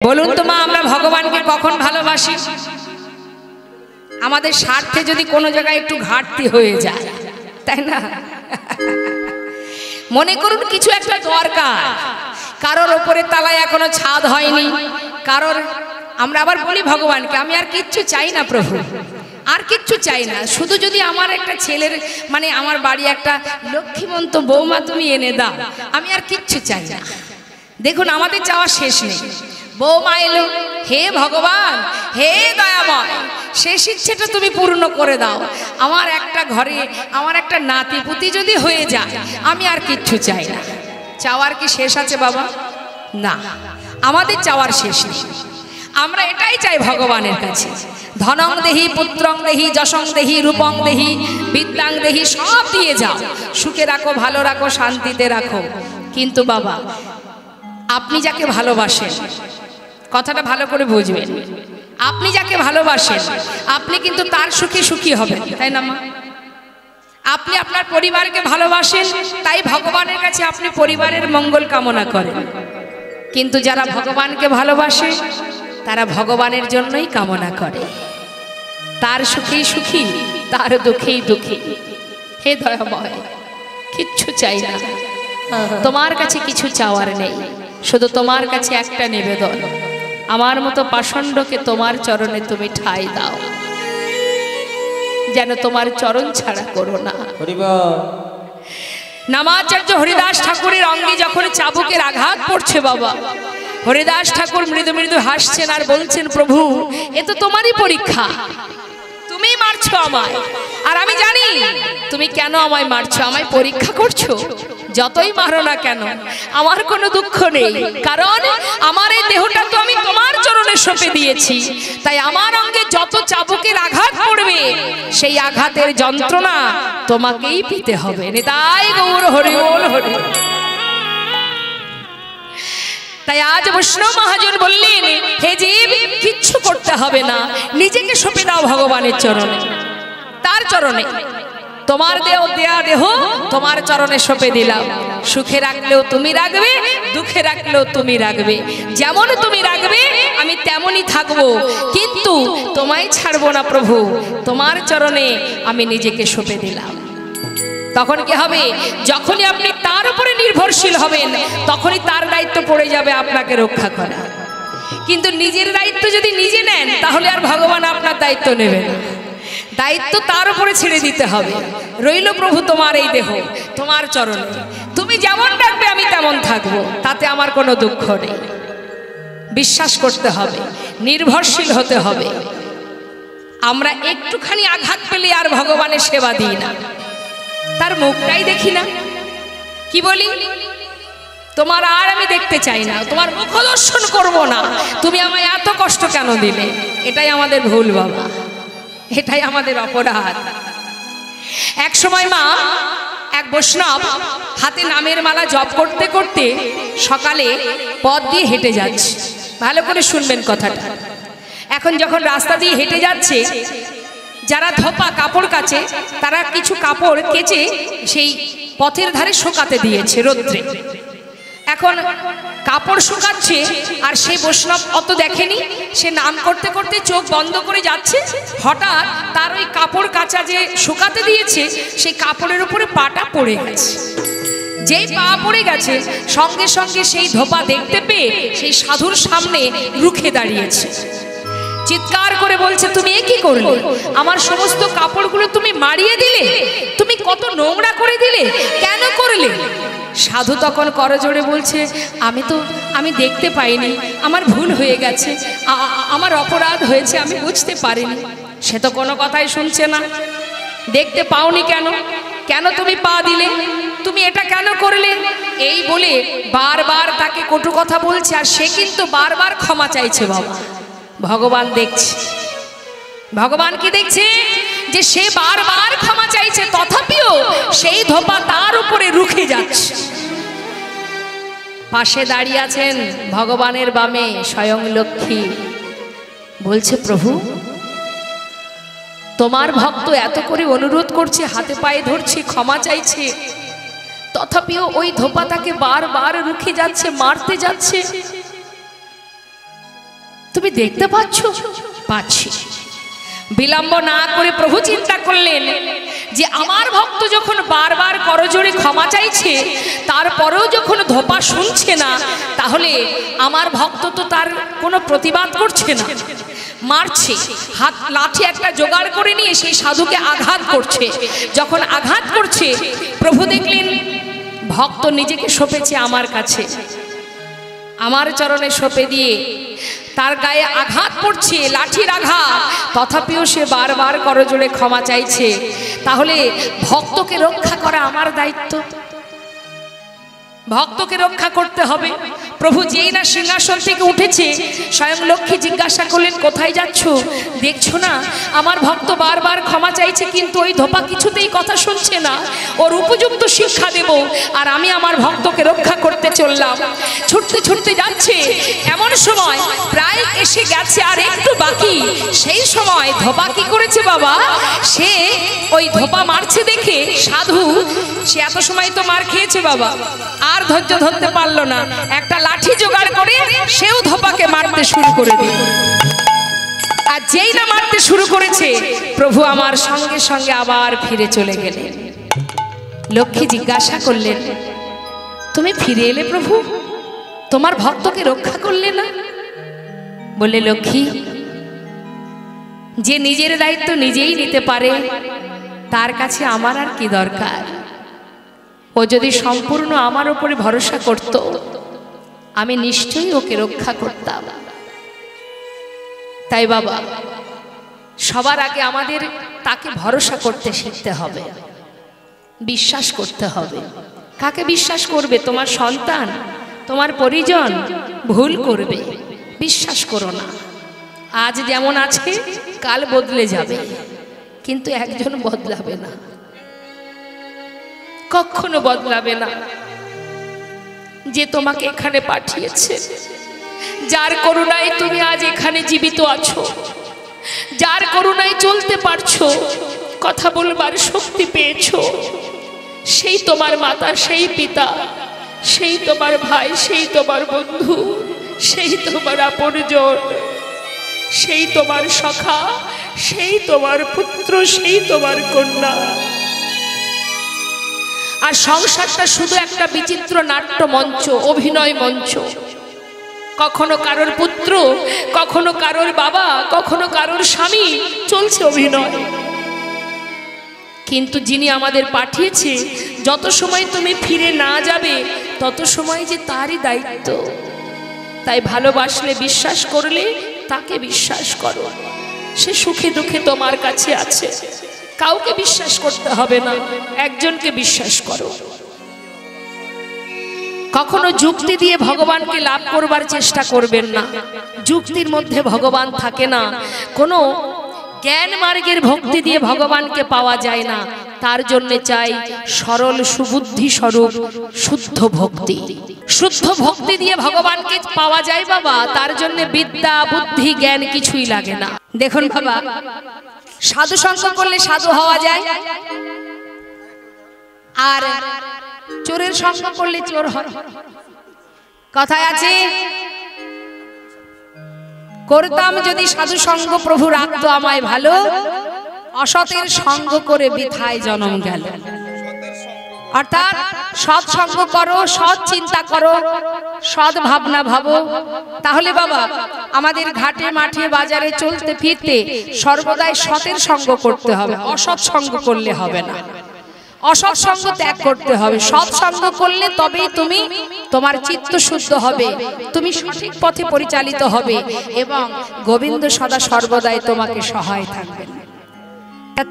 বলুন তো মা, আমরা ভগবানকে কখন ভালোবাসি? আমাদের স্বার্থে যদি কোনো জায়গায় একটু ঘাটতি হয়ে যায়, তাই না? মনে করুন কিছু একটা দরকার, কারোর ওপরে তালায় এখনো ছাদ হয়নি, কারোর, আমরা আবার বলি ভগবানকে আমি আর কিচ্ছু চাই না প্রভু, আর কিচ্ছু চাই না, শুধু যদি আমার একটা ছেলের মানে আমার বাড়ি একটা লক্ষ্মীমন্ত বৌমা তুমি এনে দাও, আমি আর কিচ্ছু চাই না। দেখুন আমাদের চাওয়া শেষ নেই। বৌমা এলো, হে ভগবান, হে দয়াময়, শেষ ইচ্ছেটা তুমি পূর্ণ করে দাও, আমার একটা ঘরে আমার একটা নাতিপুতি যদি হয়ে যায়, আমি আর কিচ্ছু চাই না। চাওয়ার কি শেষ আছে বাবা? না, আমাদের চাওয়ার শেষ নেই। আমরা এটাই চাই ভগবানের কাছে, ধনং দেহি, পুত্রং দেহি, যশং দেহি, রূপং দেহি, বিদ্যাং দেহি, সব দিয়ে যাও, সুখে রাখো, ভালো রাখো, শান্তিতে রাখো। কিন্তু বাবা, আপনি যাকে ভালোবাসেন, কথাটা ভালো করে বুঝবেন, আপনি যাকে ভালোবাসেন আপনি কিন্তু তার সুখে সুখী হবেন, তাই না মা? আপনি আপনার পরিবারকে ভালোবাসেন, তাই ভগবানের কাছে আপনি পরিবারের মঙ্গল কামনা করেন। কিন্তু যারা ভগবানকে ভালোবাসে তারা ভগবানের জন্যই কামনা করে, তার সুখেই সুখী, তার দুঃখেই দুঃখী। হে দয়াময়, কিচ্ছু চাই না, তোমার কাছে কিছু চাওয়ার নেই, শুধু তোমার কাছে একটা নিবেদন, আমার মতো পাষণ্ডকে তোমার চরণে তুমি ঠাঁই দাও, যেন তোমার চরণ ছাড়া করো না। নামাচার্য হরিদাস ঠাকুরের অঙ্গে যখন চাবুকের আঘাত পড়ছে বাবা, হরিদাস ঠাকুর মৃদু মৃদু হাসছেন আর বলছেন, প্রভু এ তো তোমারই পরীক্ষা, তুমি মারছো আমায়, আর আমি জানি তুমি কেন আমায় মারছো, আমায় পরীক্ষা করছো। যতই মারো না কেন আমার কোনো দুঃখ নেই, কারণ আমার এই দেহটা তো আমি তোমার চরণে সঁপে দিয়েছি, তাই আমার অঙ্গে যত চাবুকের আঘাত পড়বে সেই আঘাতের যন্ত্রণা তোমাকেই পেতে হবে। নিতাই গৌর হরি বল হরি। তাই আজ বৈষ্ণব মহাজন বললেন, হে জীব, কিচ্ছু করতে হবে না, নিজেকে সঁপে দাও ভগবানের চরণে, তার চরণে। তোমার দেয়া দেহ তোমার চরণে সঁপে দিলাম, সুখে রাখলেও তুমি রাখবে, দুঃখে রাখলেও তুমি রাখবে, যেমন তুমি রাখবে আমি তেমনই থাকবো, কিন্তু তোমায় ছাড়বো না প্রভু, তোমার চরণে আমি নিজেকে সঁপে দিলাম। তখন কি হবে? যখনই আপনি তার উপরে নির্ভরশীল হবেন, তখনই তার দায়িত্ব পড়ে যাবে আপনাকে রক্ষা করা। কিন্তু নিজের দায়িত্ব যদি নিজে নেন, তাহলে আর ভগবান আপনার দায়িত্ব নেবে না, দায়িত্ব তার উপরে ছেড়ে দিতে হবে। রইল প্রভু তোমার এই দেহ তোমার চরণে, তুমি যেমন রাখবে আমি তেমন থাকবো, তাতে আমার কোনো দুঃখ নেই। বিশ্বাস করতে হবে, নির্ভরশীল হতে হবে। আমরা একটুখানি আঘাত পেলে আর ভগবানের সেবা দিই না, তার মুখটাই দেখি না, কি বলি, তোমার আর আমি দেখতে চাই না, তোমার মুখ দর্শন করবো না, তুমি আমায় এত কষ্ট কেন দিলে? এটাই আমাদের ভুল বাবা, এটাই আমাদের অপরাধ। এক সময় মা, এক বৈষ্ণব হাতে নামের মালা জপ করতে করতে সকালে পথ দিয়ে হেঁটে যাচ্ছে, ভালো করে শুনবেন কথাটা। এখন যখন রাস্তা দিয়ে হেঁটে যাচ্ছে, যারা ধোপা কাপড় কাচে তারা কিছু কাপড় কেচে সেই পথের ধারে শুকাতে দিয়েছে রৌদ্রে। এখন কাপড় শুকাচ্ছে, আর সেই বৈষ্ণব অত দেখেনি, সে নাম করতে করতে চোখ বন্ধ করে যাচ্ছে, হঠাৎ তার ওই কাপড় কাচা যে শুকাতে দিয়েছে সেই কাপড়ের উপরে পাটা পড়ে গেছে। যেই পা পড়ে গেছে, সঙ্গে সঙ্গে সেই ধোপা দেখতে পেয়ে সেই সাধুর সামনে রুখে দাঁড়িয়েছে, চিৎকার করে বলছে, তুমি এ কি করলে? আমার সমস্ত কাপড়গুলো তুমি মারিয়ে দিলে, তুমি কত নোংরা করে দিলে, কেন করলে? সাধু তখন করজোড়ে বলছে, আমি দেখতে পাইনি, আমার ভুল হয়ে গেছে, আমার অপরাধ হয়েছে, আমি বুঝতে পারিনি। সে তো কোনো কথাই শুনছে না। দেখতে পাওনি কেন? কেন তুমি পা দিলে? তুমি এটা কেন করলে? এই বলে বারবার তাকে কটু কথা বলছে, আর সে কিন্তু বারবার ক্ষমা চাইছে। বাবা ভগবান দেখছে, ভগবান কি দেখছে? যে সে বারবার ক্ষমা চাইছে, তথাপিও সেই ধোপা তার উপরে রুখে যাচ্ছে। পাশে দাঁড়িয়ে আছেন ভগবানের বামে স্বয়ং লক্ষ্মী, বলছে, প্রভু তোমার ভক্ত এত করে অনুরোধ করছে, হাতে পায়ে ধরছে, ক্ষমা চাইছে, তথাপিও ওই ধোপা তাকে বারবার রুখে যাচ্ছে, মারতে যাচ্ছে। তুমি দেখতে পাচ্ছ? পাচ্ছি। বিলম্ব না করে প্রভু চিন্তা করলেন যে আমার ভক্ত যখন বারবার করজোড়ে ক্ষমা চাইছে, তারপরেও যখন ধোপা শুনছে না, তাহলে আমার ভক্ত তো তার কোনো প্রতিবাদ করছে না, মারছে। হাত লাঠি একটা জোগাড় করে নিয়ে সেই সাধুকে আঘাত করছে। যখন আঘাত করছে, প্রভু দেখলেন ভক্ত নিজেকে সঁপেছে আমার কাছে, আমার চরণে সঁপে দিয়ে তার গায়ে আঘাত পড়ছে, লাঠির আঘাত, তথাপিও সে বারবার করজোড়ে ক্ষমা চাইছে। তাহলে ভক্তকে রক্ষা করা আমার দায়িত্ব, ভক্তকে রক্ষা করতে হবে। প্রভু যেই না সিংহাসন থেকে উঠেছে, স্বয়ং লক্ষ্মী জিজ্ঞাসা করলেন, কোথায় যাচ্ছ? দেখছো না আমার ভক্ত বারবার ক্ষমা চাইছে, কিন্তু ওই ধোপা কিছুতেই কথা শুনছে না, ওর উপযুক্ত শিক্ষা দেব। আর আমি আমার ভক্তকে রক্ষা করতে চললাম। ছুটতে ছুটতে যাচ্ছে, এমন সময় প্রায় এসে গেছে, আর একটু বাকি। সেই সময় ধোপা কি করেছে বাবা, সে ওই ধোপা মারছে দেখে সাধু, সে এত সময় তো মার খেয়েছে বাবা, আর ধৈর্য ধরতে পারলো না, একটা লাঠি জোগাড় করে সেও ধোপাকে মারতে শুরু করে দিল। আর যেই না মারতে শুরু করেছে, প্রভু আমার সঙ্গে সঙ্গে আবার ফিরে চলে গেলেন। লক্ষ্মী জিজ্ঞাসা করলেন, তুমি ফিরে এলে প্রভু, তোমার ভক্তকে রক্ষা করলে না? বলে, লক্ষ্মী, যে নিজের দায়িত্ব নিজেই নিতে পারে, তার কাছে আমার আর কি দরকার? ও যদি সম্পূর্ণ আমার উপরে ভরসা করত, আমি নিশ্চয়ই ওকে রক্ষা করতাম। তাই বাবা, সবার আগে আমাদের তাকে ভরসা করতে শিখতে হবে, বিশ্বাস করতে হবে। কাকে বিশ্বাস করবে? তোমার সন্তান, তোমার পরিজন ভুল করবে, বিশ্বাস করো না। আজ যেমন আছে কাল বদলে যাবে, কিন্তু একজন বদলাবে না, কখনো বদলাবে না। যে তোমাকে এখানে পাঠিয়েছে, যার করুণায় তুমি আজ এখানে জীবিত আছো, যার করুণায় চলতে পারছো, কথা বলবার শক্তি পেয়েছো, সেই তোমার মাতা, সেই পিতা, সেই তোমার ভাই, সেই তোমার বন্ধু, সেই তোমার আপনজন, সেই তোমার সখা, সেই তোমার পুত্র, সেই তোমার কন্যা। আর সংসারটা শুধু একটা বিচিত্র নাট্য মঞ্চ, অভিনয় মঞ্চ। কখনো কারোর পুত্র, কখনো কারোর বাবা, কখনো কারোর স্বামী, চলছে অভিনয়। কিন্তু যিনি আমাদের পাঠিয়েছে, যত সময় তুমি ফিরে না যাবে, তত সময় যে তারই দায়িত্ব। তাই ভালোবাসলে, বিশ্বাস করলে তাকে বিশ্বাস করো। সে সুখে দুঃখে তোমার কাছে আছে। কাউকে বিশ্বাস করতে হবে না, একজনকে বিশ্বাস করো। কখনো যুক্তি দিয়ে ভগবানকে লাভ করবার চেষ্টা করবেন না, যুক্তির মধ্যে ভগবান থাকে না। কোনো জ্ঞান মার্গের ভক্তি দিয়ে ভগবানকে পাওয়া যায় না। তার জন্য চাই সরল সুবুদ্ধি স্বরূপ শুদ্ধ ভক্তি। শুদ্ধ ভক্তি দিয়ে ভগবানকে পাওয়া যায় বাবা, তার জন্য বিদ্যা বুদ্ধি জ্ঞান কিছুই লাগে না। দেখুন বাবা, সাধু সঙ্গ করলে সাধু হওয়া যায়, আর চোরের সঙ্গ করলে চোর হয়। কথায় আছে, করতাম যদি সাধু সঙ্গ প্রভু রাখতো আমায় ভালো, অসতের সঙ্গ করে বৃথায় জন্ম গেল। অর্থাৎ সৎ সঙ্গ করো, সৎ চিন্তা করো, সৎ ভাবনা ভাবো। তাহলে বাবা আমাদের ঘাটে মাঠে বাজারে চলতে ফিরতে সর্বদাই সতের সঙ্গ করতে হবে, অসৎ সঙ্গ করলে হবে না। অসৎ সঙ্গ ত্যাগ করতে হবে, সৎ সঙ্গ করলে তবেই তুমি তোমার চিত্ত শুদ্ধ হবে, তুমি সঠিক পথে পরিচালিত হবে এবং গোবিন্দ সদা সর্বদাই তোমাকে সহায় থাকবেন।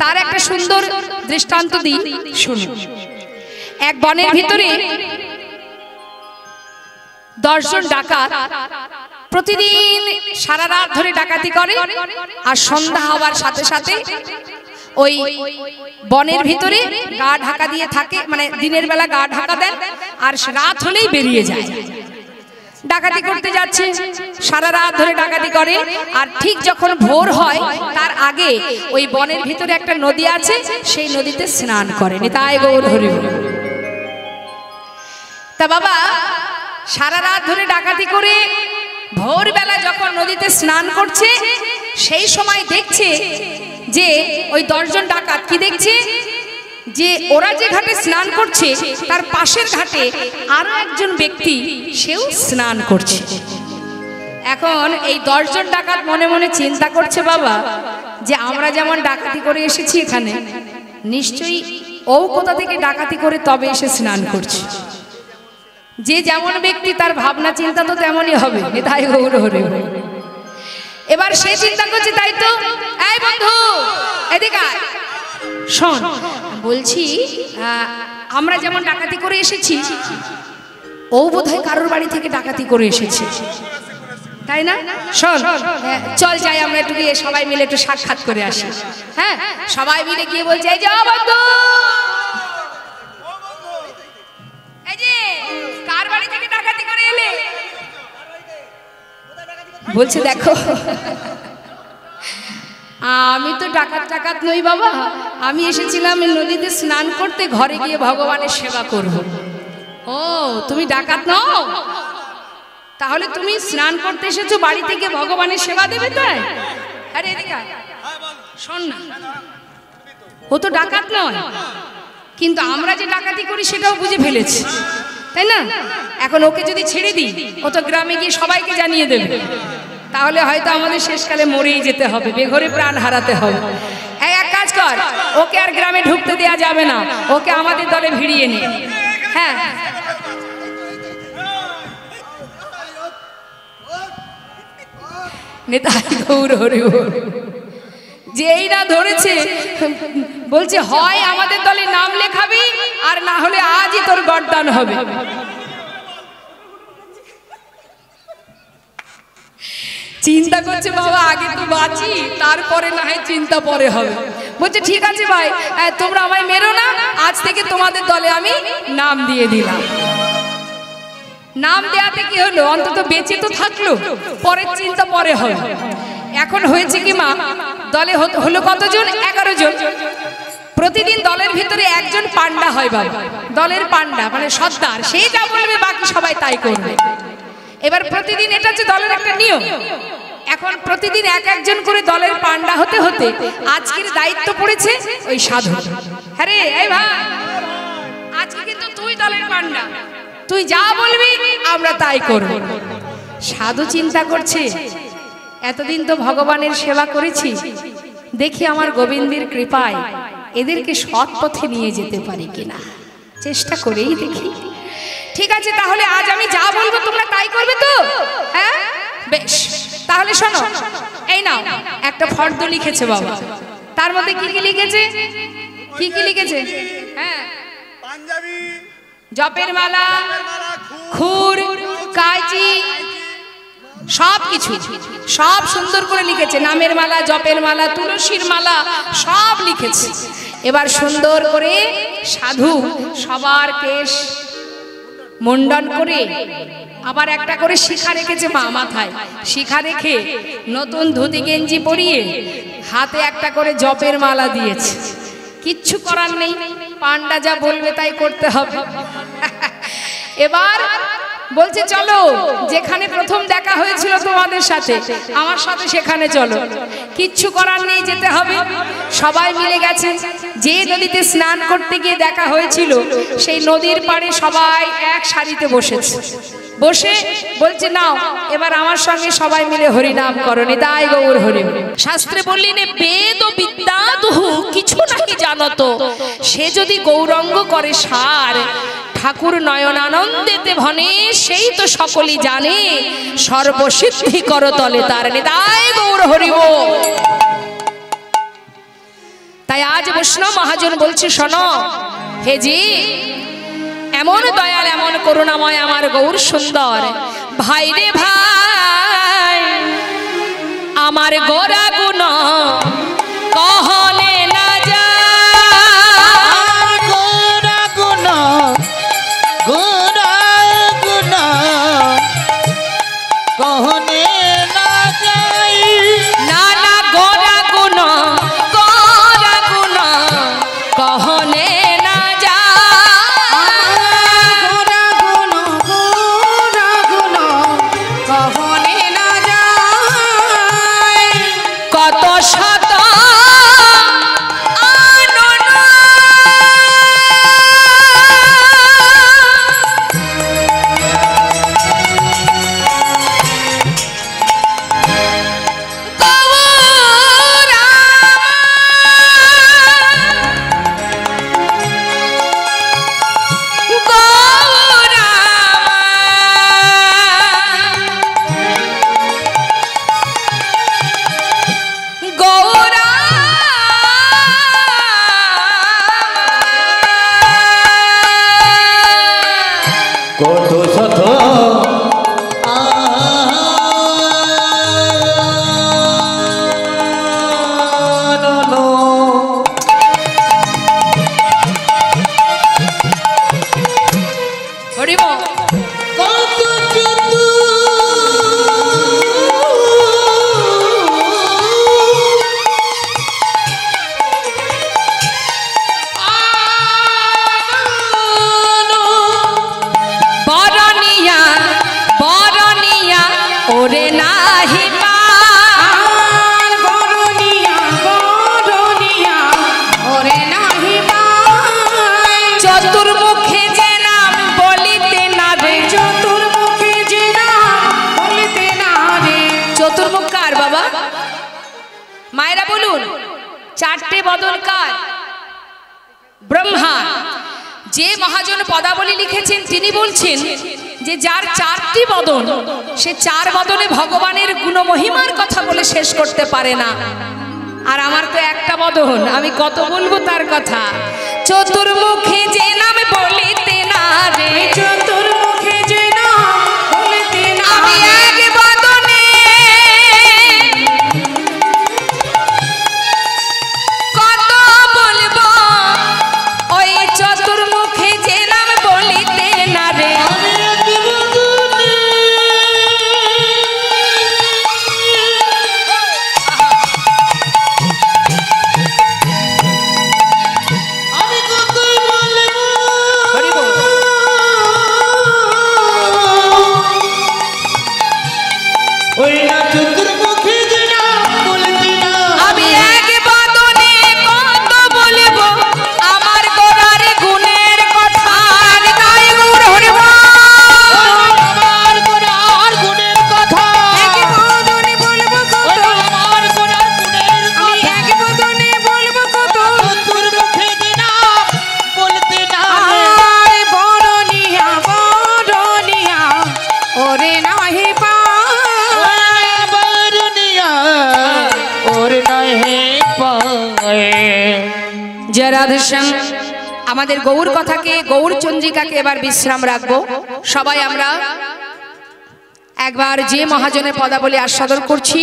তার একটা সুন্দর দৃষ্টান্ত দিই, শুনুন। এক বনের ভিতরে 10 জন ডাকাত প্রতিদিন সারা রাত ধরে ডাকাতি করে, আর সন্ধ্যা হওয়ার সাথে সাথে ওই বনের ভিতরে গা ঢাকা দিয়ে থাকে, মানে দিনের বেলা গা ঢাকা দেন, আর রাত হলেই বেরিয়ে যায়। ডাকাতি করতে যাচ্ছে, সারা রাত ধরে ডাকাতি করে, আর ঠিক যখন ভোর হয় তার আগে ওই বনের ভিতরে একটা নদী আছে, সেই নদীতে স্নান করে। নিতাই গৌর হরি বল। তা বাবা সারা রাত ধরে ডাকাতি করে ভোরবেলা যখন নদীতে স্নান করছে সেই সময় দেখছে যে ওই 10 জন ডাকাত কি দেখছে যে ওরা যে ঘাটে স্নান করছে তার পাশের ঘাটে আরো একজন ব্যক্তি সেও স্নান করছে। এখন এই 10 জন ডাকাত মনে মনে চিন্তা করছে বাবা যে আমরা যেমন ডাকাতি করে এসেছি এখানে, নিশ্চয়ই ও কোথা থেকে ডাকাতি করে তবে এসে স্নান করছে। যে যেমন ব্যক্তি তার ভাবনা চিন্তা তো তেমনই হবে, তাই গৌর হরি। এবার সে চিন্তা করছে তাই তো, এই বন্ধু এদিকে আয়, শোন বলছি আমরা যেমন ডাকাতি করে এসেছি ও বোধহয় কারোর বাড়ি থেকে ডাকাতি করে এসেছে, তাই না? শোন চল যাই আমরা একটু গিয়ে সবাই মিলে একটু সাক্ষাৎ করে আসি। হ্যাঁ, সবাই মিলে গিয়ে বলছে এই যে বন্ধু, এই যে কার বাড়ি থেকে ডাকাতি করে এলে? বলছে দেখো আমি তো ডাকাত নই বাবা, আমি এসেছিলাম নদীতে স্নান করতে, ঘরে গিয়ে ভগবানের সেবা করব। ও তুমি ডাকাত নও, তাহলে তুমি স্নান করতে এসেছো বাড়ি থেকে ভগবানের সেবা দেবে? তাই আরে এদিকে শোন না, ও তো ডাকাত নয়, কিন্তু আমরা যে ডাকাতি করি সেটাও বুঝে ফেলেছি, তাই না? এখন ওকে যদি ছেড়ে দিই ও তো গ্রামে গিয়ে সবাইকে জানিয়ে দেবে, তাহলে হয়তো আমাদের শেষকালে মরেই যেতে হবে, বেঘরে প্রাণ হারাতে হবে। এক কাজ কর, ওকে আর গ্রামে ঢুকতে দেওয়া যাবে না, ওকে আমাদের দলে ভিড়িয়ে নে। হ্যাঁ নেতাই গৌর হরি। যেই না ধরেছে বলছে হয় আমাদের দলে নাম লেখাবি আর না হলে আজই তোর গর্দান হবে। চিন্তা করছে বাবা আগে তো বাঁচি, তারপরে না হয় চিন্তা পরে হবে। বলছে ঠিক আছে ভাই, তোমরা আমায় মেরো না, আজ থেকে তোমাদের দলে আমি নাম দিয়ে দিলাম। নাম দেওয়াতে কি হলো, অন্তত বেঁচে তো থাকলো, পরের চিন্তা পরে হবে। এখন হয়েছে কি মা, দলে হলো কতজন? 11 জন। প্রতিদিন দলের ভিতরে একজন পান্ডা হয় বাবা, দলের পান্ডা মানে সর্দার, সে যা বলবে বাকি সবাই তাই করবে। এবার প্রতিদিন এটা হচ্ছে দলের একটা নিয়ম। এখন প্রতিদিন একজন করে দলের পান্ডা হতে হতে আজকের দায়িত্ব পড়েছে ওই সাধু। হ্যাঁ রে এই ভাই, আজকে কিন্তু তুই দলের পান্ডা, তুই যা বলবি আমরা তাই করব। সাধু চিন্তা করছে এতদিন তো ভগবানের সেবা করেছি, দেখি আমার গোবিন্দের কৃপায় এদেরকে সৎ পথে নিয়ে যেতে পারি কিনা, চেষ্টা করেই দেখি। ঠিক আছে, তাহলে আজ আমি যা বলবো তোমরা তাই করবে তো? হ্যাঁ বেশ, তাহলে শোনো, এই নাও একটা ফর্দ লিখেছে বাবা, তার মধ্যে কি কি লিখেছে? কি কি লিখেছে? হ্যাঁ, পাঞ্জাবি, জপের মালা, খুর, কাঁচি, সব কিছু সব সুন্দর করে লিখেছে। নামের মালা, জপের মালা, তুলসীর মালা সব লিখেছে। এবার সুন্দর করে সাধু সবার কেশ মুন্ডন করে আবার একটা করে শিখা রেখেছে মা মাথায়, শিখা রেখে নতুন ধুতি গেঞ্জি পরিয়ে হাতে একটা করে জপের মালা দিয়েছে। কিচ্ছু করার নেই, পান্ডা যা বলবে তাই করতে হবে। এবার বলছে চলো, যেখানে প্রথম দেখা হয়েছিল তোমাদের সাথে আমার সাথে সেখানে চলো। কিচ্ছু করার নেই, যেতে হবে। সবাই মিলে গেছে। যে নদীতে স্নান করতে গিয়ে দেখা হয়েছিল সেই নদীর পাড়ে সবাই এক সারিতে বসেছে। বসে বলছে নাও এবার আমার সঙ্গে সবাই মিলে হরিনাম করো, নিতাই গৌর হরি। শাস্ত্রে বললেন বেদ ও বিদ্যা দুহু কিছু নাকি জানতো, সে যদি গৌরঙ্গ করে সার, ঠাকুর নয়নানন্দেতে ভনে সেই তো সকলই জানে, সর্বসিদ্ধি কর তলে তার, নিতাই গৌর হরি। তাই আজ বৈষ্ণব মহাজন বলছে শোনো হে জি, এমন দয়াল এমন করুণাময় আমার গৌর সুন্দর ভাই রে ভাই, আমার গোরা গুণ কহলে না যায়, গোরা গুণ গোরা গুণ কহলে না যায়, না না গোরা গুণ কহলে না যায়, গোরা গুণ কহলে নাহি আর বরনিয়া বরনিয়া ওরে নাহি পায় চতুর্মুখে যে নাম বলিতে না রে চতুর্মুখে যে নাম বলিতে না রে চতুর্মুখ কার বাবা মায়েরা বলুন চারটে বদন কার ব্রহ্মা যে মহাজন পদাবলী লিখেছেন তিনি বলছেন যে যার চারটি বদন সে চার বদনে ভগবানের গুণমহিমার কথা বলে শেষ করতে পারে না আর আমার তো একটা বদন আমি কত বলবো তার কথা চতুর্মুখে যে নাম বলিতে না রে চতুর্মুখে যে নাম বলিতে না আমি রে এক বদনে কত বলবো ওই চতুর্মুখে যে নাম বলিতে না রে আমি কত বলবো হরি বল। ওই না চতুর্মুখী যে নাম বলতে না আমি এক বদনে কত বলবো আমার গোরার গুণের কথা তাই গৌর হরি বল। আমার গোড়ার গুণের কথা এক বদনে বলবো ওই কত আমার গোড়ার গুণের আমি কথা এক বদনে বলবো কত চতুর্মুখী যে নাম বলতে না আর বরনিয়া বরনিয়া ওরে নাহি পায় বরনিয়া ওর নহে পায় জয় রাধেশ্যাম আমাদের গৌর কথাকে গৌর চন্দ্রিকাকে এবার বিশ্রাম রাখবো সবাই আমরা একবার যে মহাজনের পদাবলী আস্বাদন করছি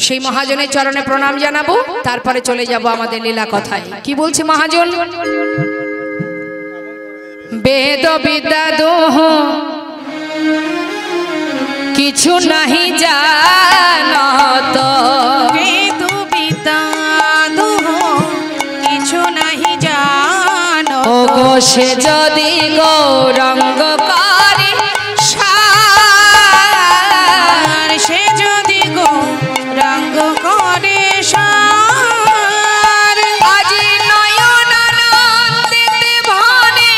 সেই মহাজনের চরণে প্রণাম জানাবো তারপরে চলে যাব আমাদের লীলা কথায় কি বলছে মহাজন বেদ বিদ্যা দোহ কিছু নাহি জানত বেদ বিদ্যা দুহ কিছু নাহি জানো ও গো সে যদি গৌরঙ্গ করে আর সে যদি গো রঙ্গ করে সার আজি নয়ন আনন্দিতে ভনে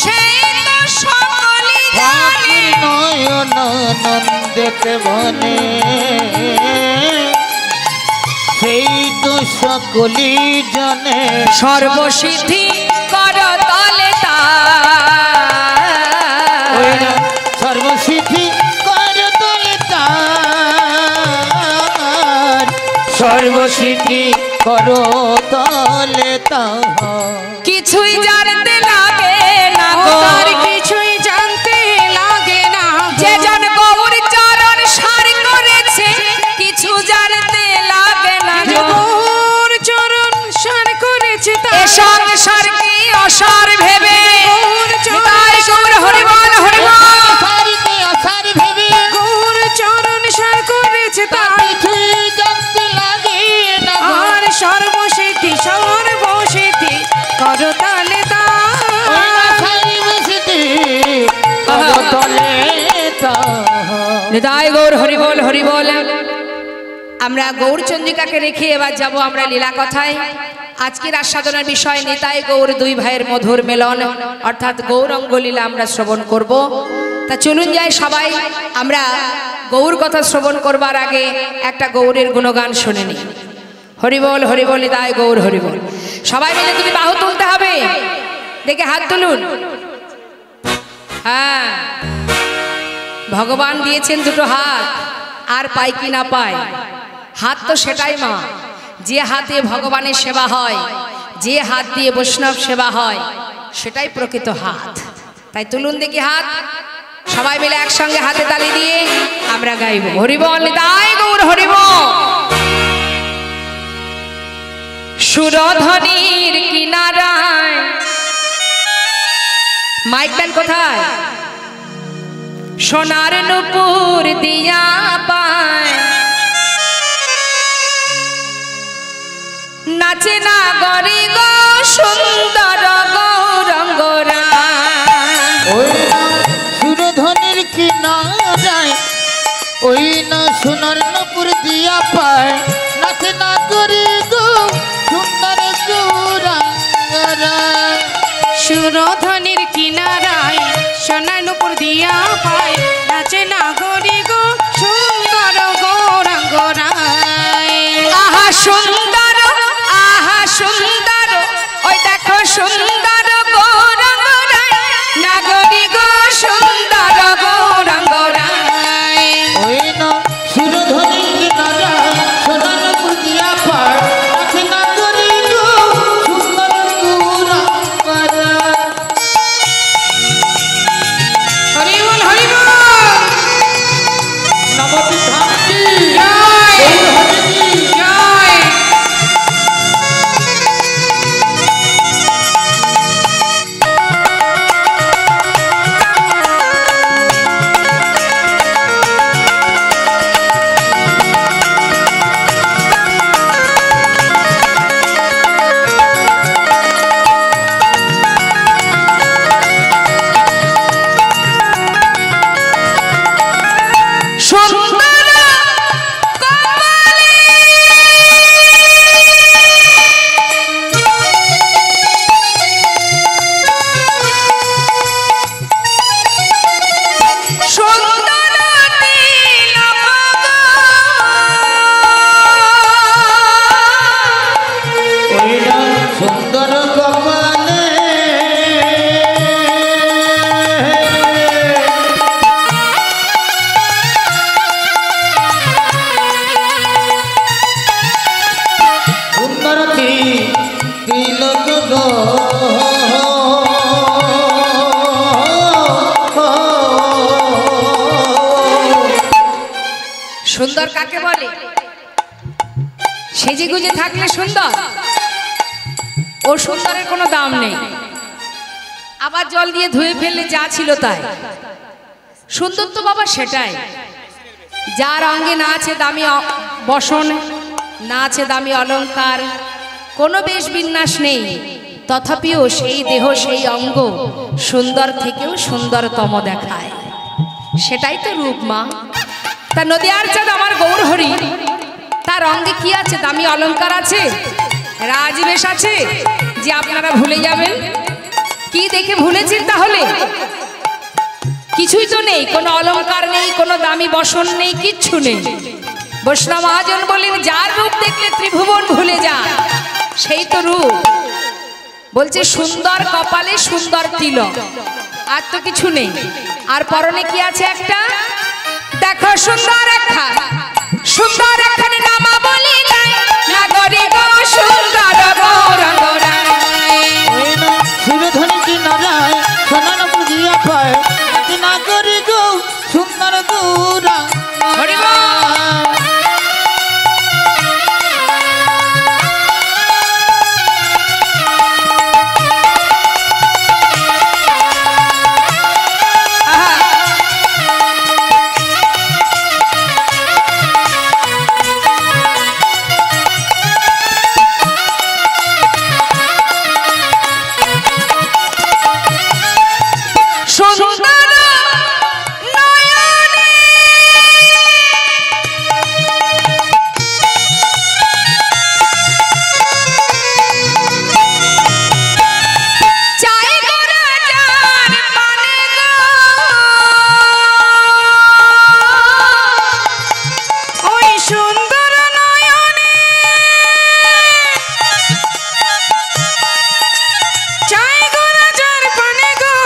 সেই তো সকলে জানে নয়ন নন্দেতে মনে সেই তো সকলি জনে সর্বসিদ্ধি কর তলে ওই না তার সর্বসিদ্ধি কর তোলে তার সর্বসিদ্ধি করো তলে তাহার কিছুই জানতে লাগে না গো তার কিছুই জানতে লাগে না যে জন গৌর চরণ সার করেছে কিছু জানতে লাগে না যে গো গৌর চরণ সার করেছে এ তার সংসার কি অসার ভেবে গৌর চরণ তাই গৌর হরিবল হরিবল সারিতে আসার ভেবে গৌর চরণ সার করেছে তা তার কিছুই জানতে লাগে না গো। আর সর্বসিদ্ধি সর্বসিদ্ধি করো তালে ওই না তার সর্বসিদ্ধি করো তলে তাহার হৃদয় গৌর হরিবল হরিবল আমরা গৌর চন্দ্রিকাকে রেখে এবার যাব আমরা লীলা কথায় আজকের আস্বাদনের বিষয় নিতাই গৌর দুই ভাইয়ের মধুর মিলন অর্থাৎ গৌরঙ্গ লীলা আমরা শ্রবণ করব তা চলুন যাই সবাই আমরা গৌর কথা শ্রবণ করবার আগে একটা গৌরের গুণগান শুনে নিই হরিবল হরিবল নিতাই গৌর হরিবল সবাই মিলে তুমি বাহু তুলতে হবে দেখে হাত তুলুন হ্যাঁ ভগবান দিয়েছেন দুটো হাত আর পাই কি না পায় হাত তো সেটাই মা যে হাতে ভগবানের সেবা হয় যে হাত দিয়ে বৈষ্ণব সেবা হয় সেটাই প্রকৃত হাত তাই তুলুন দেখি হাত সবাই মিলে একসঙ্গে হাতে তালি দিয়ে আমরা গাইব হরিবল নিতাই গৌর হরিবল সুরধ্বনির কিনারায় মাইক ব্যান কোথায় সোনার নুপুর দিয়া পায় নাচে না গরি গো সুন্দর গৌরঙ্গরা ওই না সুরধনের কিনারায় ওই না সোনার নপুর দিয়া পায় নাচে না করি গো সুন্দর চূড়াঙ্গরায় সুরধনির কিনারায় সোনার নুপুর দিয়া পায় নাচে নাগরি গো সুন্দর গৌরাঙ্গরায়। আহা সুন্দর, আহা সুন্দর, ওই দেখো সুন্দর গৌরাঙ্গরায়, নাগরি গো সুন্দর গৌরাঙ্গরায়। ওই না সুরধনি কিনারা সোনার নপুর দিয়া পায় নাচে না করি গো সুন্দর চূড়াঙ্গরায়। হরি বল হরি বল। নবদ্বীপ ধাম কি জয়। গৌর হরি কি জয়। সুন্দর কপালে সুন্দর তিলক গো। ওই না সুন্দর কপালে সুন্দর তিলক গো সুন্দর কাকে বলে? সেজে গুজে থাকলে সুন্দর? ও সুন্দরের কোনো দাম নেই, আবার জল দিয়ে ধুয়ে ফেললে যা ছিল তাই। সুন্দর তো বাবা সেটাই যার অঙ্গে না আছে দামি বসন, না আছে দামি অলংকার, কোনো বেশ বিন্যাস নেই, তথাপিও সেই দেহ সেই অঙ্গ সুন্দর থেকেও সুন্দরতম দেখায়। সেটাই তো রূপ মা। তা নদিয়ার চাঁদ আমার গৌরহরি, তার অঙ্গে কি আছে? দামি অলংকার আছে, রাজবেশ আছে যে আপনারা ভুলে যাবেন? কি দেখে ভুলেছেন তাহলে? কিছুই তো নেই, কোনো অলংকার নেই, কোনো দামি বসন নেই, কিচ্ছু নেই। বৈষ্ণব মহাজন বলেন যার রূপ দেখলে ত্রিভুবন ভুলে যায়, সেই তো রূপ। বলছে সুন্দর কপালে সুন্দর তিলক, আর তো কিছু নেই। আর পরনে কি আছে? একটা দেখো সুন্দর একখান, সুন্দর একখানে নামা বলি নাই, নাগরি গো সুন্দর গৌরাঙ্গরায়। ওই না সুরধনি কিনারায় সোনার নপুর দিয়া পায় নাচে না করি গো সুন্দর হরি বল। চূড়াঙ্গরায়। আহা, সুন্দর নয়নে চাই গো রাজার পানে গো, ওই সুন্দর নয়নে চাই গো রাজার পানে গো।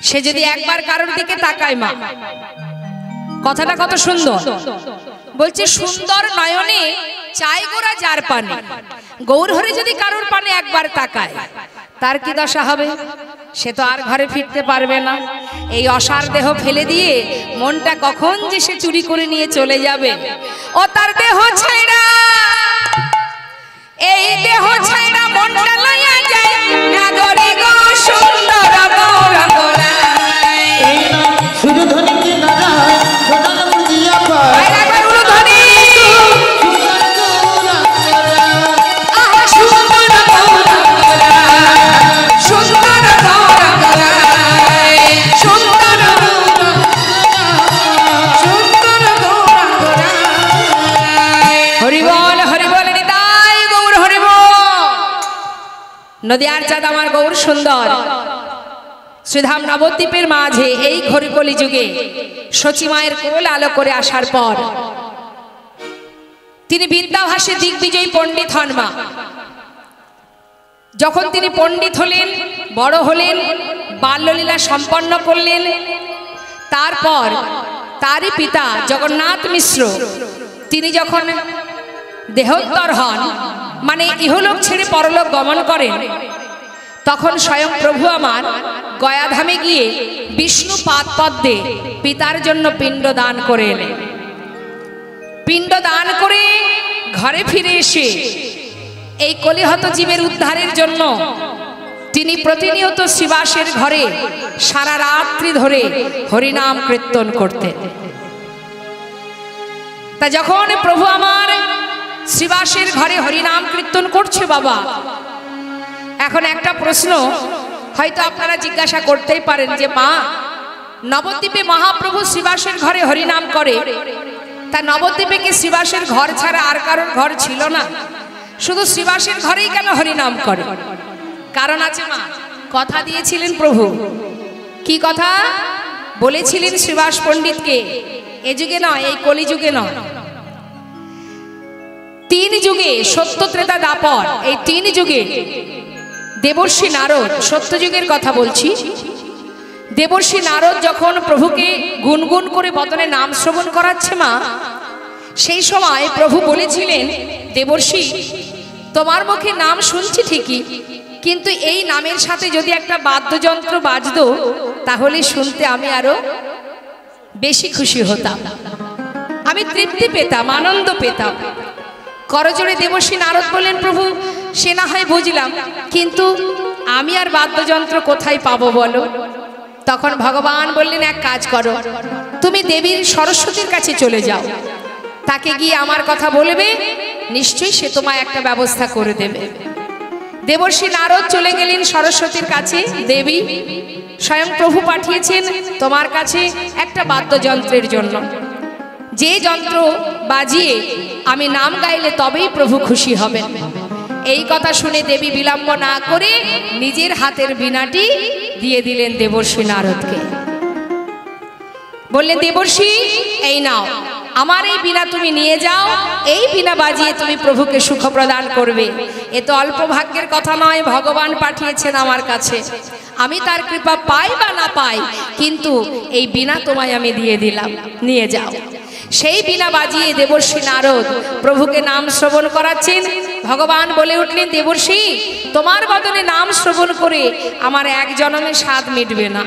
সে যদি একবার কারোর দিকে তাকায় মা, কথাটা কত সুন্দর। বলছে সুন্দর নয়নে চাই গোরা যার পানে, গৌরহরি যদি কারোর পানে একবার তাকায় তার কি দশা হবে? সে তো আর ঘরে ফিরতে পারবে না। এই অসার দেহ ফেলে দিয়ে মনটা কখন যে সে চুরি করে নিয়ে চলে যাবে। ও তার দেহ ছাইড়া, এই দেহ ছাইড়া মনটা লইয়া যায়, নাগরি গো সুন্দর গৌরাঙ্গরায়। এই না সুরধনি কিনারায় সোনার নপুর দিয়া পায় একবার উলুধ্বনি। সুন্দর চূড়াঙ্গরায়। আহা সুন্দর গৌরাঙ্গরায়, সুন্দর গৌরাঙ্গরায়, সুন্দর নদিয়ার চাঁদ আমার গৌর সুন্দর শ্রীধাম নবদ্বীপের মাঝে এই ঘড়িকলি যুগে সচী মায়ের কোল আলো করে আসার পর তিনি বিদ্যাভাসে দিগ্বিজয়ী পণ্ডিত হন মা। যখন তিনি পণ্ডিত হলেন, বড় হলেন, বাল্যলীলা সম্পন্ন করলেন, তারপর তারই পিতা জগন্নাথ মিশ্র তিনি যখন দেহোত্তর হন, মানে ইহলোক ছেড়ে পরলোক গমন করেন, তখন স্বয়ং প্রভু আমার গয়াধামে গিয়ে বিষ্ণু পাদপদ্মে পিতার জন্য পিণ্ড দান করে এলেন। পিণ্ড দান করে ঘরে ফিরে এসে এই কলিহত জীবের উদ্ধারের জন্য তিনি প্রতিনিয়ত শ্রীবাসের ঘরে সারা রাত্রি ধরে হরিনাম কীর্তন করতেন। তা যখন প্রভু আমার শ্রীবাসের ঘরে হরিনাম কীর্তন করছে বাবা, এখন একটা প্রশ্ন হয়তো আপনারা জিজ্ঞাসা করতেই পারেন যে মা, নবদ্বীপে মহাপ্রভু শ্রীবাসের ঘরে হরিনাম করে, তা নবদ্বীপে কি শ্রীবাসের ঘর ছাড়া আর কারোর ঘর ছিল না? শুধু শ্রীবাসের ঘরেই কেন হরিনাম করে? কারণ আছে মা, কথা দিয়েছিলেন প্রভু। কি কথা বলেছিলেন শ্রীবাস পণ্ডিতকে? এ যুগে নয়, এই কলিযুগে নয়, 3 যুগে সত্য ত্রেতা দ্বাপর, এই 3 যুগে দেবর্ষি নারদ, সত্যযুগের কথা বলছি, দেবর্ষি নারদ যখন প্রভুকে গুনগুন করে বদনে নাম শ্রবণ করাচ্ছে মা, সেই সময় প্রভু বলেছিলেন, দেবর্ষি তোমার মুখে নাম শুনছি ঠিকই, কিন্তু এই নামের সাথে যদি একটা বাদ্যযন্ত্র বাজতো তাহলে শুনতে আমি আরো বেশি খুশি হতাম, আমি তৃপ্তি পেতাম, আনন্দ পেতাম। করজোড়ে দেবর্ষি নারদ বললেন, প্রভু সে না হয় বুঝলাম, কিন্তু আমি আর বাদ্যযন্ত্র কোথায় পাবো বলো? তখন ভগবান বললেন, এক কাজ করো, তুমি দেবীর সরস্বতীর কাছে চলে যাও, তাকে গিয়ে আমার কথা বলবে, নিশ্চয়ই সে তোমায় একটা ব্যবস্থা করে দেবে। দেবর্ষি নারদ চলে গেলেন সরস্বতীর কাছে। দেবী, স্বয়ং প্রভু পাঠিয়েছেন তোমার কাছে একটা বাদ্যযন্ত্রের জন্য, যে যন্ত্র বাজিয়ে আমি নাম গাইলে তবেই প্রভু খুশি হবেন। এই কথা শুনে দেবী বিলম্ব না করে নিজের হাতের বীণাটি দিয়ে দিলেন দেবর্ষি নারদকে। বললেন, দেবর্ষি এই নাও, আমার এই বীণা তুমি নিয়ে যাও, এই বীণা বাজিয়ে তুমি প্রভুকে সুখ প্রদান করবে। এ তো অল্প ভাগ্যের কথা নয়, ভগবান পাঠিয়েছেন আমার কাছে, আমি তার কৃপা পাই বা না পাই, কিন্তু এই বীণা তোমায় আমি দিয়ে দিলাম, নিয়ে যাও। সেই বীণা বাজিয়ে দেবর্ষি নারদ প্রভুকে নাম শ্রবণ করাচ্ছেন। ভগবান বলে উঠলেন, দেবর্ষি তোমার বদনে নাম শ্রবণ করে আমার এক জনমে স্বাদ মিটবে না,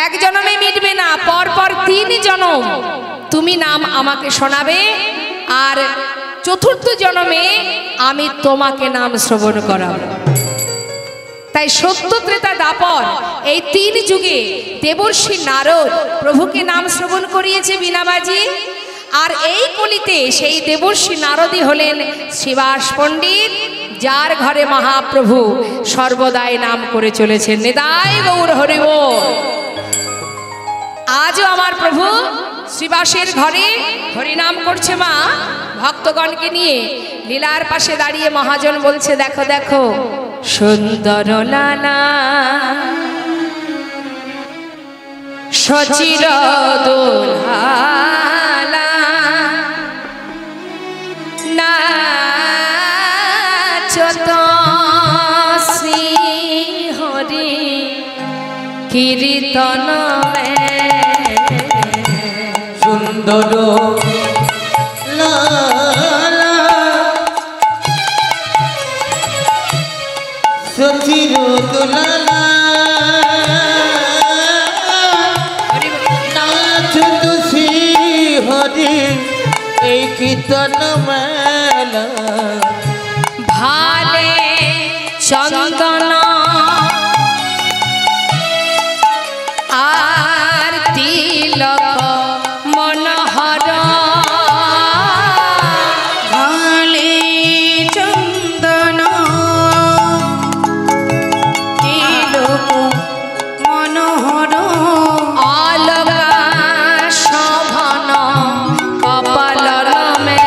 এক জনমে মিটবে না, পরপর 3 জনম তুমি নাম আমাকে শোনাবে, আর 4র্থ জনমে আমি তোমাকে নাম শ্রবণ করাবো। তাই সত্য ত্রেতা দ্বাপর এই 3 যুগে দেবর্ষি নারদ প্রভুকে নাম শ্রবণ করিয়েছে বীণা বাজিয়ে, আর এই কলিতে সেই দেবর্ষি নারদই হলেন শ্রীবাস পণ্ডিত, যার ঘরে মহাপ্রভু সর্বদাই নাম করে চলেছেন। নিতাই গৌর হরি বল। আজও আমার প্রভু শ্রীবাসের ঘরে হরিনাম করছে মা, ভক্তগণকে নিয়ে লীলার পাশে দাঁড়িয়ে মহাজন বলছে, দেখো দেখো সুন্দর লালা সচির দোলহালা নাচত শ্রী হরি কীর্তন সুন্দর লালা সচির দোলালা নাচত শ্রী হরি এই কীর্তন মেলা ভালে চন্দন আর তিলক মনোহর ভালে চন্দন তিলক মনোহর অলকা শোভন কপাল মে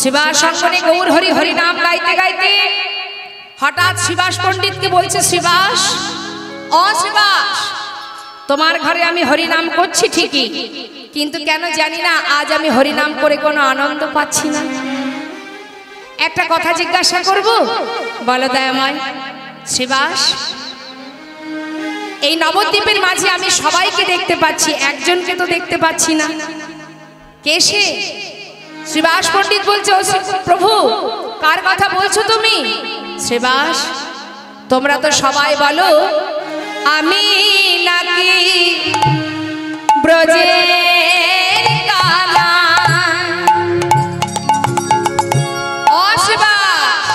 শিবাস সঙ্গনে গৌর হরি হরি নাম গাইতে গাইতে হঠাৎ শিবাস পণ্ডিতকে বলছে, শিবাস, ও শিবাস, তোমার ঘরে আমি হরিনাম করছি ঠিকই, কিন্তু কেন জানি না আজ আমি হরিনাম করে কোনো আনন্দ পাচ্ছি না। একটা কথা জিজ্ঞাসা করব, বলো দয়াময়। শিবাস, এই নবদ্বীপের মাঝে আমি সবাইকে দেখতে পাচ্ছি, একজনকে তো দেখতে পাচ্ছি না, কে সে? শিবাস পণ্ডিত বলছে, ও প্রভু, কার কথা বলছো তুমি? শিবাস, তোমরা তো সবাই বলো আমি নাকি ব্রজের কালা। ও শিবাস,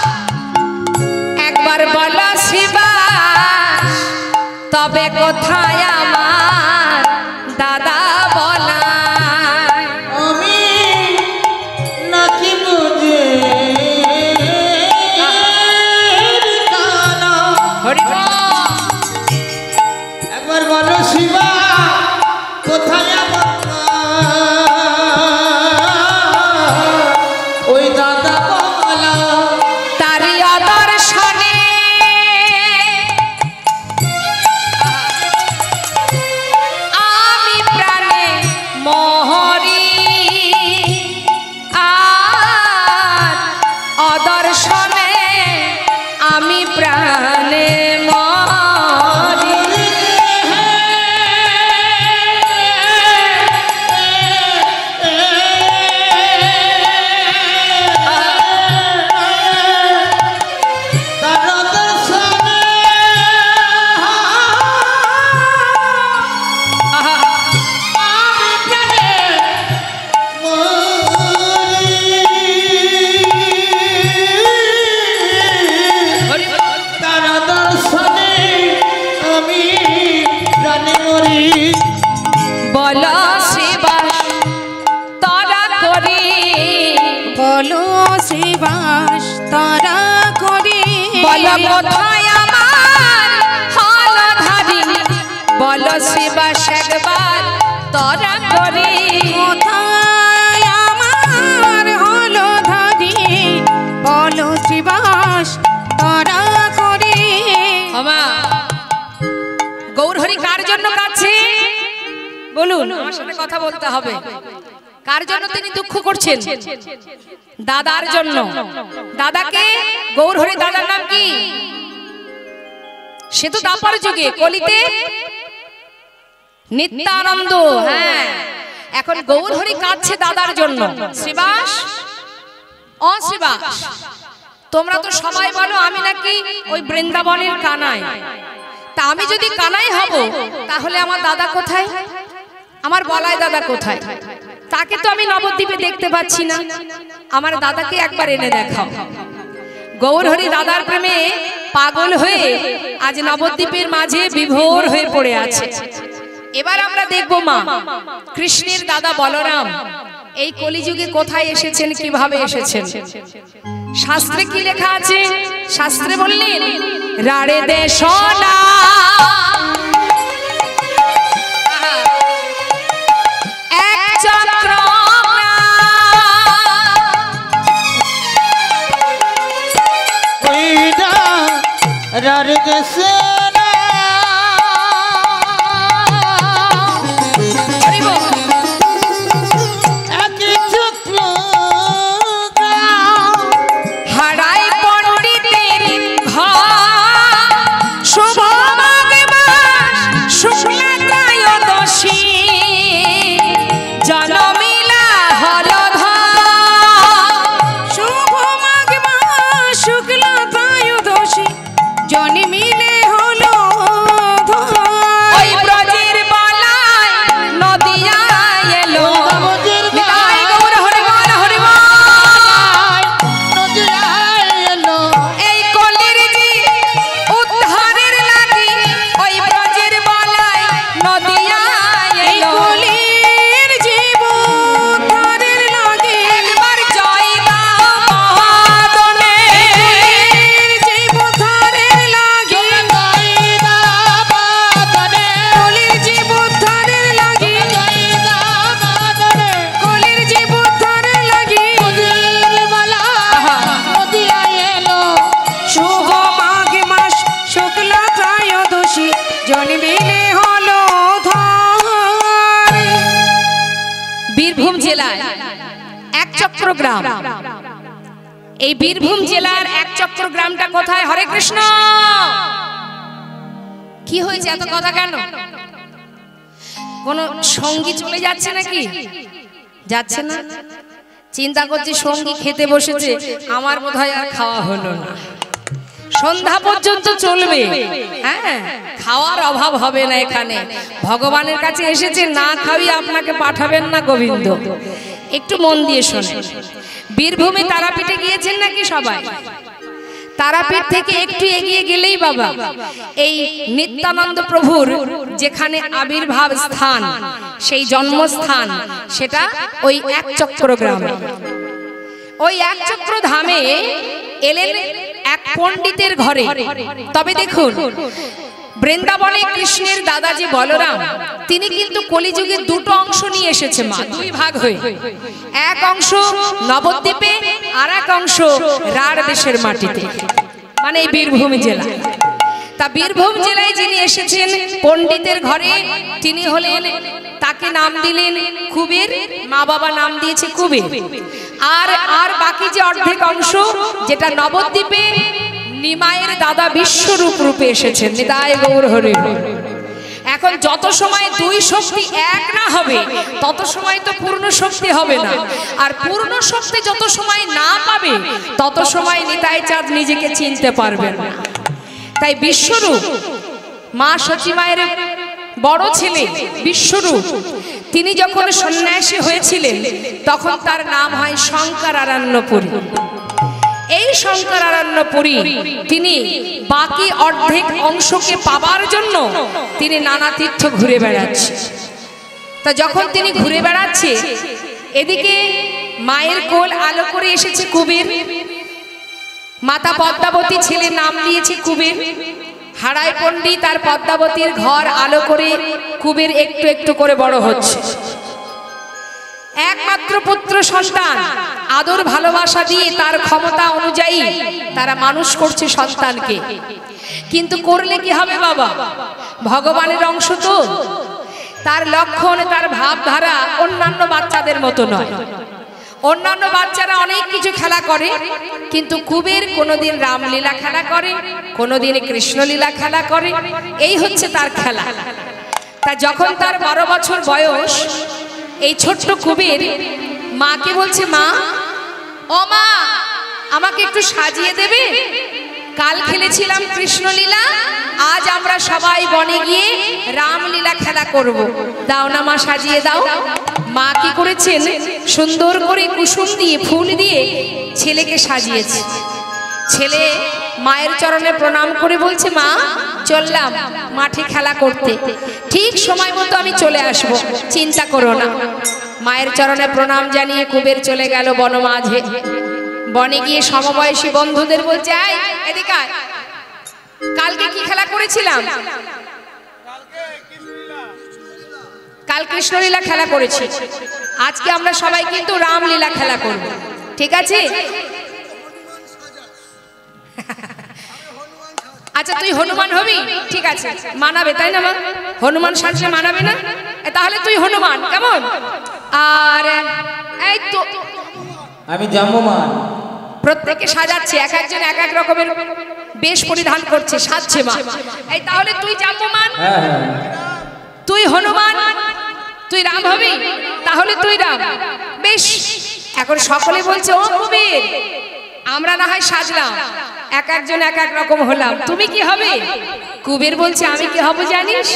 একবার বলো শিবাস, তবে কোথায় আমার দাদা বলা? আমি নাকি বুঝে একবার বলো শিবা, কোথায় আমার ওই দাদা বলা? তারি আদর্শনে আমি প্রাণে মোহরি, আর আদর্শনে আমি প্রাণে মরি। বলো শিবাস, তরা করি, বলো শিবাস, তারা করি, বলো কোথায় আমার হলধারি, বলো শিবাস একবার তরা করি, কোথায় আমার হলো ধারি, বলো শিবাস, তারা করি। আমা গৌর হরি কার জন্য কাছে বলুন, আমার সাথে কথা বলতে হবে। কার জন্য তিনি দুঃখ করছেন? দাদার জন্য। দাদাকে গৌর হরি দাদার নাম কি? সে তো দাপর যুগে, কলিতে নিত্যানন্দ। হ্যাঁ, এখন গৌর হরি কাঁদছে দাদার জন্য। শিবাস, ও শিবাস, তোমরা তো সবাই বলো আমি নাকি ওই বৃন্দাবনের কানাই। তা আমি যদি কানাই হব, তাহলে আমার দাদা কোথায়? আমার বলাই দাদা কোথায়? তাকে তো আমি নবদ্বীপে দেখতে পাচ্ছি না। আমার দাদাকে একবার এনে দেখাও। গৌর হরি দাদার প্রেমে পাগল হয়ে আজ নবদ্বীপের মাঝে বিভোর হয়ে পড়ে আছে। এবার আমরা দেখব মা কৃষ্ণের দাদা বলরাম এই কলিযুগে কোথায় এসেছেন, কিভাবে এসেছেন। শাস্ত্রে কি লেখা আছে? শাস্ত্রে বললেন, রাড়ে দে সোনা এক চক্র রারে দেশে হারাই পণ্ডিতের ঘর শুভ মাঘ মাস শুক্লা ত্রয়োদশী জনমিলা হলধর। শুভ মাঘ মাস শুক্লা ত্রয়োদশী জন্মিলে বীরভূম জেলার একচক্র গ্রাম। এই বীরভূম জেলার একচক্র গ্রামটা কোথায়? হরে কৃষ্ণ। কি হয়েছে এত কথা কেন? কোন সঙ্গী চলে যাচ্ছে নাকি? যাচ্ছে না? চিন্তা করছি সঙ্গী খেতে বসেছে, আমার বোধহয় আর খাওয়া হলো না, সন্ধ্যা পর্যন্ত চলবে। হ্যাঁ, খাওয়ার অভাব হবে না এখানে। ভগবানের কাছে এসেছে, না খাওয়ি আপনাকে পাঠাবেন না গোবিন্দ। একটু মন দিয়ে শোনেন। বীরভূমে তারাপীঠে গিয়েছেন নাকি সবাই? তারাপীঠ থেকে একটু এগিয়ে গেলেই বাবা এই নিত্যানন্দ প্রভুর যেখানে আবির্ভাব স্থান, সেই জন্মস্থান, সেটা ওই একচক্র গ্রামে। ওই একচক্র ধামে এলেন এক পণ্ডিতের ঘরে। তবে দেখুন, বৃন্দাবনে কৃষ্ণের দাদাজি বলরাম তিনি কিন্তু কলিযুগে দুটো অংশ নিয়ে এসেছে মা, দুই ভাগ হয়ে। এক অংশ নবদ্বীপে, আর এক অংশ রাঢ় দেশের মাটিতে, মানে এই বীরভূম জেলা। তা বীরভূম জেলায় যিনি এসেছেন পণ্ডিতের ঘরে, তিনি হলেন, তাকে নাম দিলেন কুবের, মা বাবা নাম দিয়েছে কুবের। আর বাকি যে অর্ধেক অংশ, যেটা নবদ্বীপে, নিমায়ের দাদা বিশ্বরূপ রূপে এসেছেন। নিতাই গৌর হরি। এখন যত সময় দুই শক্তি এক না হবে, তত সময় তো পূর্ণ শক্তি হবে না। আর পূর্ণ শক্তি যত সময় না পাবে, তত সময় নিতাই চাঁদ নিজেকে চিনতে পারবেন না। তাই বিশ্বরূপ, মা সচী মায়ের বড় ছেলে বিশ্বরূপ, তিনি যখন সন্ন্যাসী হয়েছিলেন, তখন তার নাম হয় শঙ্করারণ্যপুরী। এই শঙ্করারণ্যপুরী তিনি বাকি অর্ধেক অংশকে পাবার জন্য তিনি নানা তীর্থ ঘুরে বেড়াচ্ছে। তা যখন তিনি ঘুরে বেড়াচ্ছে, এদিকে মায়ের কোল আলো করে এসেছে কুবের, মাতা পদ্মাবতী, ছেলে নাম দিয়েছে কুবের। হারায় পণ্ডিত আর পদ্মাবতীর ঘর আলো করে কুবের একটু একটু করে বড় হচ্ছে। একমাত্র পুত্র সন্তান, আদর ভালোবাসা দিয়ে তার ক্ষমতা অনুযায়ী তারা মানুষ করছে সন্তানকে। কিন্তু করলে কি হবে বাবা, ভগবানের অংশ তো, তার লক্ষণ, তার ভাবধারা অন্যান্য বাচ্চাদের মতো নয়। অন্যান্য বাচ্চারা অনেক কিছু খেলা করে, কিন্তু কুবের কোনোদিন রামলীলা খেলা করে, কোনোদিন কৃষ্ণলীলা খেলা করে, এই হচ্ছে তার খেলা। তা যখন তার 12 বছর বয়স, এই ছোট্ট কুবের মাকে বলছে, মা, ও মা, আমাকে একটু সাজিয়ে দেবে? কাল খেলেছিলাম কৃষ্ণলীলা, আজ আমরা সবাই বনে গিয়ে রামলীলা খেলা করব, দাও না মা, সাজিয়ে দাও। মা কি করেছেন, সুন্দর করে কুসুম দিয়ে, ফুল দিয়ে ছেলেকে সাজিয়েছে। ছেলে মায়ের চরণে প্রণাম করে বলছে, মা, চললাম মাঠে খেলা করতে, ঠিক সময় মতো আমি চলে আসব, চিন্তা করো না। মায়ের চরণে প্রণাম জানিয়ে কুবের চলে গেল বন মাঝে। বনে গিয়ে সমবয়সী বন্ধুদের বলছে, আয় এদিকে আয়, কালকে কি খেলা করেছিলাম? কাল কৃষ্ণলীলা খেলা করেছি, আজকে আমরা সবাই কিন্তু রামলীলা খেলা করব, ঠিক আছে? আচ্ছা, তুই হনুমান হবি, ঠিক আছে, মানাবে তাই না মা? হনুমান সাজলে মানাবে না? তাহলে তুই হনুমান, কেমন? আর এই তো আমি জাম্বুমান। প্রত্যেকে সাজাচ্ছে, এক একজন এক এক রকমের বেশ পরিধান করছে, সাজছে মা। এই তাহলে তুই জাম্বুমান, তুই হনুমান, তুই রাম হবি, তাহলে তুই রাম। বেশ, এখন সকলে বলছে, ও কুবের, আমরা না হয় সাজলাম, এক একজন এক এক রকম হলাম, তুমি কি হবে? কুবের বলছে, আমি কি হব জানিস?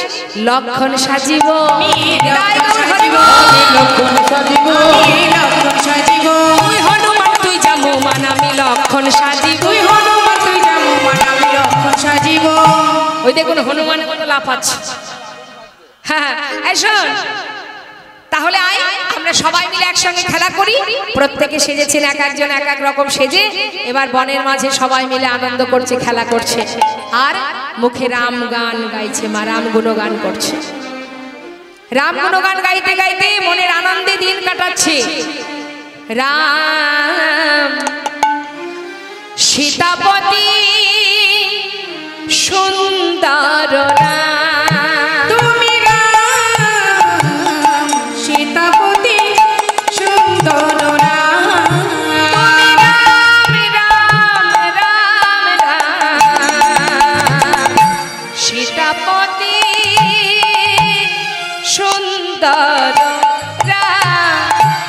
লক্ষণ সাজিব। তুই হনুমান, তুই জাম্বুমান, আমি লক্ষণ সাজিব। ওই দেখুন হনুমানের মতো লাফাচ্ছে। হ্যাঁ, শোন, তাহলে আয়, আমরা সবাই মিলে একসঙ্গে খেলা করি। প্রত্যেকে সেজেছেন এক একজন এক এক রকম সেজে, এবার বনের মাঝে সবাই মিলে আনন্দ করছে, খেলা করছে, আর মুখে রাম গান গাইছে, মা রাম গুণগান করছে। রাম গুণগান গাইতে গাইতে মনের আনন্দে দিন কাটাচ্ছে। রাম সীতাপতি সুন্দর রাম, তুমি রাম সীতাপতি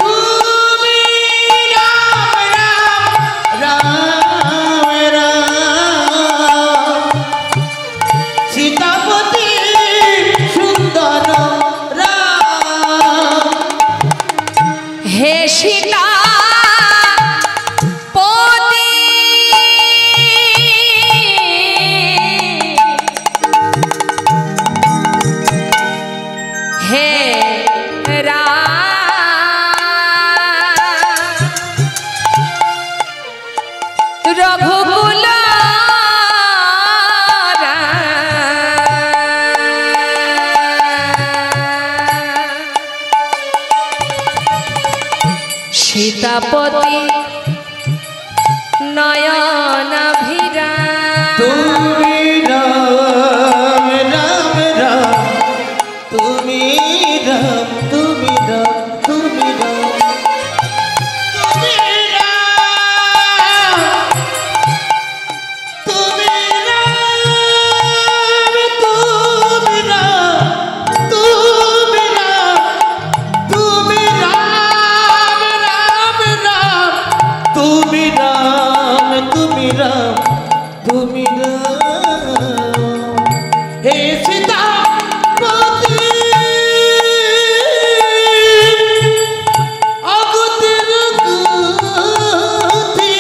তুমি রাম রাম রাম রাম সীতাপতি সুন্দর রাম হে সীতা সীতাপতি নয়নাভিরা তুমি রাম রাম রাম তুমি রাম তুমি রাম তুমি রাম তুমি রাম তুমি রাম তুমি রাম তুমি রাম তুমি রাম রাম রাম তুমি রাম তুমি রাম তুমি রাম হে সীতাপতি অগতির গতি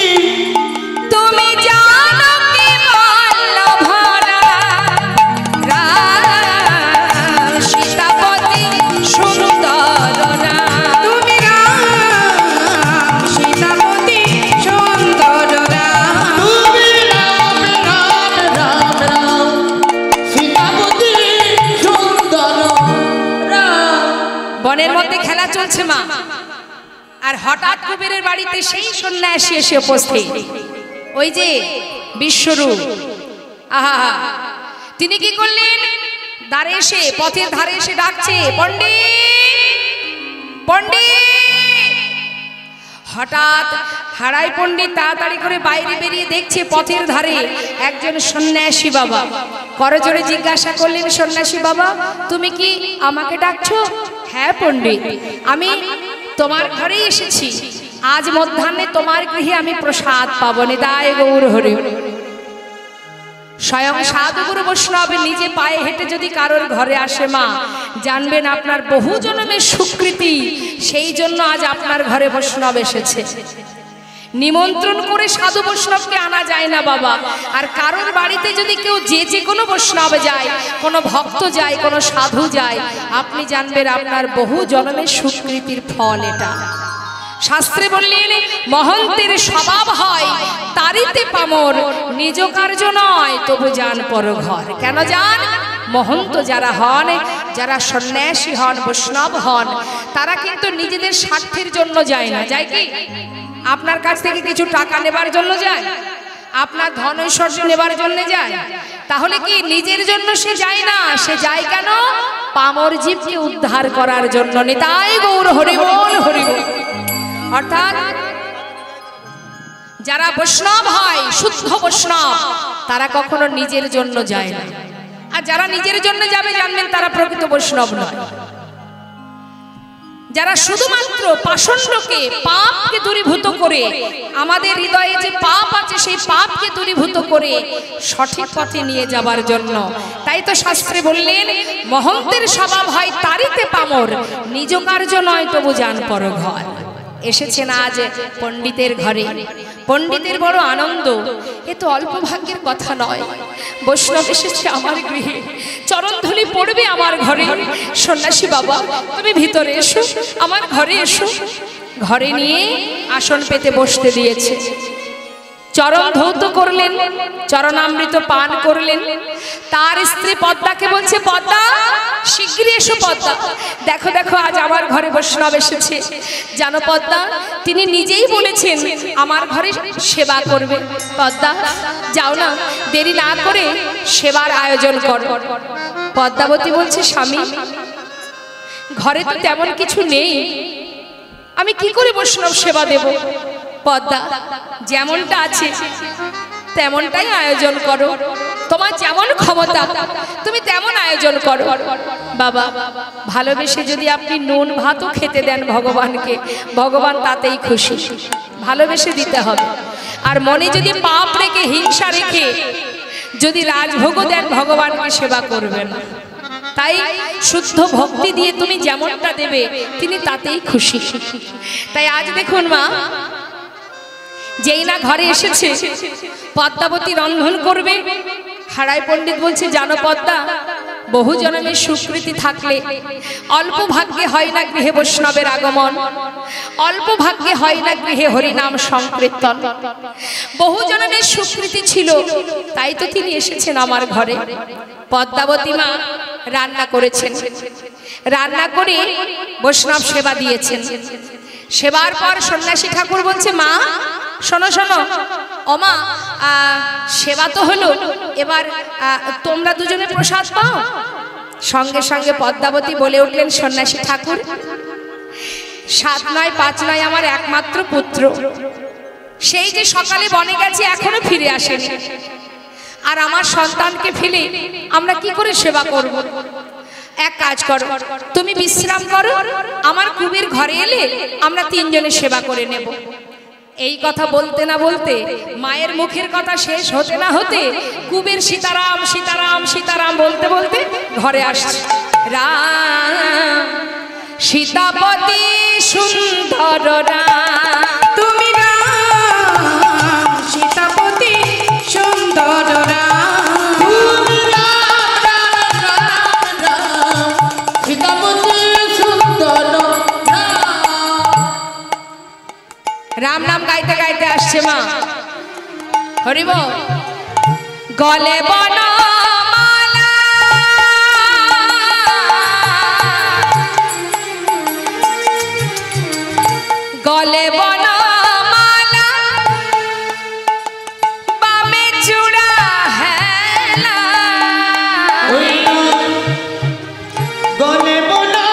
তুমি জানো কি বল্লভরা রাম সীতাপতি সুন্দর রাম তুমি রাম সীতাপতি সুন্দর রাম তুমি রাম রাম রাম রাম সীতাপতি সুন্দর রাম বনের মধ্যে খেলা চলছে মা, আর হঠাৎ কুবেরের বাড়িতে সেই সন্ন্যাসী এসে উপস্থিত। ওই যে বিশ্বরূপ, আহা, তিনি কি করলেন? দ্বারে এসে, পথের ধারে এসে ডাকছে, পণ্ডিত পণ্ডিত। হঠাৎ হারাই পণ্ডিত তাড়াতাড়ি করে বাইরে বেরিয়ে দেখছে পথের ধারে একজন সন্ন্যাসী বাবা। করজোড়ে জিজ্ঞাসা করলেন, সন্ন্যাসী বাবা তুমি কি আমাকে ডাকছো? হ্যাঁ পণ্ডিত, আমি তোমার ঘরেই এসেছি। আজ মধ্যাহ্নে তোমার গৃহে আমি প্রসাদ পাবো। নিতাই গৌর হরি। স্বয়ং সাধুগুরু বৈষ্ণব নিজে পায়ে হেঁটে যদি কারোর ঘরে আসে মা, জানবেন আপনার বহু জন্মের স্বীকৃতি। সেই জন্য আজ আপনার ঘরে বৈষ্ণব এসেছে। নিমন্ত্রণ করে সাধু বৈষ্ণবকে আনা যায় না বাবা। আর কারোর বাড়িতে যদি কেউ যে কোনো বৈষ্ণব যায়, কোনো ভক্ত যায়, কোনো সাধু যায়, আপনি জানবেন আপনার বহু জন্মের স্বীকৃতির ফল এটা। শাস্ত্রে বললেন মহন্তের স্বভাব হয় তারিতে পামর, নিজ কার্য নয় তবু যান পর ঘর। কেন যান? মহন্ত যারা হন, যারা সন্ন্যাসী হন, বৈষ্ণব হন, তারা কিন্তু নিজেদের স্বার্থের জন্য যায় না। যায় কি? আপনার কাছ থেকে কিছু টাকা নেবার জন্য যায়, আপনার ধন ঐশ্বর্য নেবার জন্য যায়। তাহলে কি নিজের জন্য সে যায় না? সে যায় কেন? পামর জীবকে উদ্ধার করার জন্য। নিতাই গৌর হরি বল হরি বল। অর্থাৎ যারা বৈষ্ণব হয়, শুদ্ধ বৈষ্ণব, তারা কখনো নিজের জন্য যায় না। আর যারা নিজের জন্য যাবে জানবেন তারা প্রকৃত বৈষ্ণব নয়। যারা শুধুমাত্র পাষণ্ডকে, পাপকে দূরীভূত করে, আমাদের হৃদয়ে যে পাপ আছে সেই পাপকে দূরীভূত করে সঠিক পথে নিয়ে যাবার জন্য। তাই তো শাস্ত্রে বললেন মহন্তের স্বভাব হয় তারিতে পামর, নিজ কার্য নয় তবু যান পর ঘর। এসেছেন আজ পণ্ডিতের ঘরে, পণ্ডিতের বড় আনন্দ। এ তো অল্প ভাগ্যের কথা নয়। বৈষ্ণব এসেছে আমার গৃহে, চরণধুলি পড়বে আমার ঘরে। সন্ন্যাসী বাবা তুমি ভিতরে এসো, আমার ঘরে এসো। ঘরে নিয়ে আসন পেতে বসতে দিয়েছে। চরণ ধৌত করলেন, চরণামৃত পান করলেন। তার স্ত্রী পদ্মাকে বলছে, পদ্মা শিগগিরই এসো। পদ্মা দেখো দেখো আজ আমার ঘরে বৈষ্ণব এসেছে। জানো পদ্মা, তিনি নিজেই বলেছেন আমার ঘরে সেবা করবে। পদ্মা যাও না, দেরি না করে সেবার আয়োজন করো। পদ্মাবতী বলছে, স্বামী ঘরে তো তেমন কিছু নেই, আমি কি করে বৈষ্ণব সেবা দেব? পদ্মা যেমনটা আছে তেমনটাই আয়োজন করো। তোমার যেমন ক্ষমতা তুমি তেমন আয়োজন করো। বাবা ভালোবেসে যদি আপনি নুন ভাতও খেতে দেন ভগবানকে, ভগবান তাতেই খুশি। ভালোবেসে দিতে হবে। আর মনে যদি পাপ রেখে হিংসা রেখে যদি রাজভোগও দেন ভগবানকে সেবা করবেন। তাই শুদ্ধ ভক্তি দিয়ে তুমি যেমনটা দেবে তিনি তাতেই খুশি। তাই আজ দেখুন মা, যেই না ঘরে এসেছে পদ্মাবতী রন্ধন করবে, হারাই পণ্ডিত বলছে জানো পদ্মা, বহু জন্মের সুকৃতি থাকলে অল্প ভাগ্যে হয় না গৃহে বৈষ্ণবের আগমন, অল্প ভাগ্যে হয় না গৃহে হরিনাম সংকীর্তন। বহু জন্মের সুকৃতি ছিল তাই তো তিনি এসেছেন আমার ঘরে। পদ্মাবতী মা রান্না করেছেন, রান্না করে বৈষ্ণব সেবা দিয়েছেন। সেবার পর সন্ন্যাসী ঠাকুর বলছে মা শোনো শোনো, ও মা সেবা তো হলো, এবার তোমরা দুজনে প্রসাদ পাও। সঙ্গে সঙ্গে পদ্মাবতী বলে উঠলেন সন্ন্যাসী ঠাকুর, 7 নয় 5 নয় আমার একমাত্র পুত্র, সেই যে সকালে বনে গেছে এখনো ফিরে আসেনি, আর আমার সন্তানকে ফেলে আমরা কি করে সেবা করব? এক কাজ করো, তুমি বিশ্রাম করো, আমার কুবের ঘরে এলে আমরা 3 জনে সেবা করে নেব। এই কথা বলতে না বলতে, মায়ের মুখের কথা শেষ হতে না হতে কুবের সীতারাম সীতারাম সীতারাম বলতে বলতে ঘরে আসছে। রাম সীতাপতি সুন্দর রাম, তুমি রাম সীতাপতি সুন্দর রাম, তুমি রাম রাম রাম সীতাপতি সুন্দর রাম নাম গাইতে গাইতে আসছে মা। হরিব গলে বনমালা, গলে বনমালা, বামে চূড়া হেলা, গলে বনা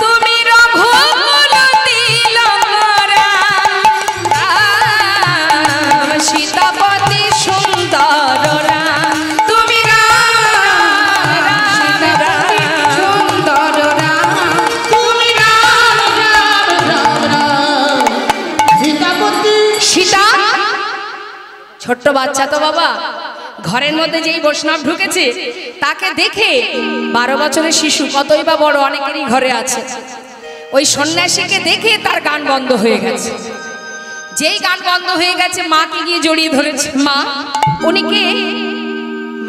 তুমি রঘুকুল তিলকরা, রাম সীতাপতি সুন্দর রাম, তুমি রাম সীতাপতি সুন্দর রাম, তুমি রাম রাম রাম রাম সীতাপতি। সীতা ছোট্ট বাচ্চা তো বাবা, ঘরের মধ্যে যেই বৈষ্ণব ঢুকেছে তাকে দেখে 12 বছরের শিশু, কতই বা বড় অনেকেরই ঘরে আছে, ওই সন্ন্যাসীকে দেখে তার গান বন্ধ হয়ে গেছে। যেই গান বন্ধ হয়ে গেছে মাকে গিয়ে জড়িয়ে ধরেছে। মা উনি কে?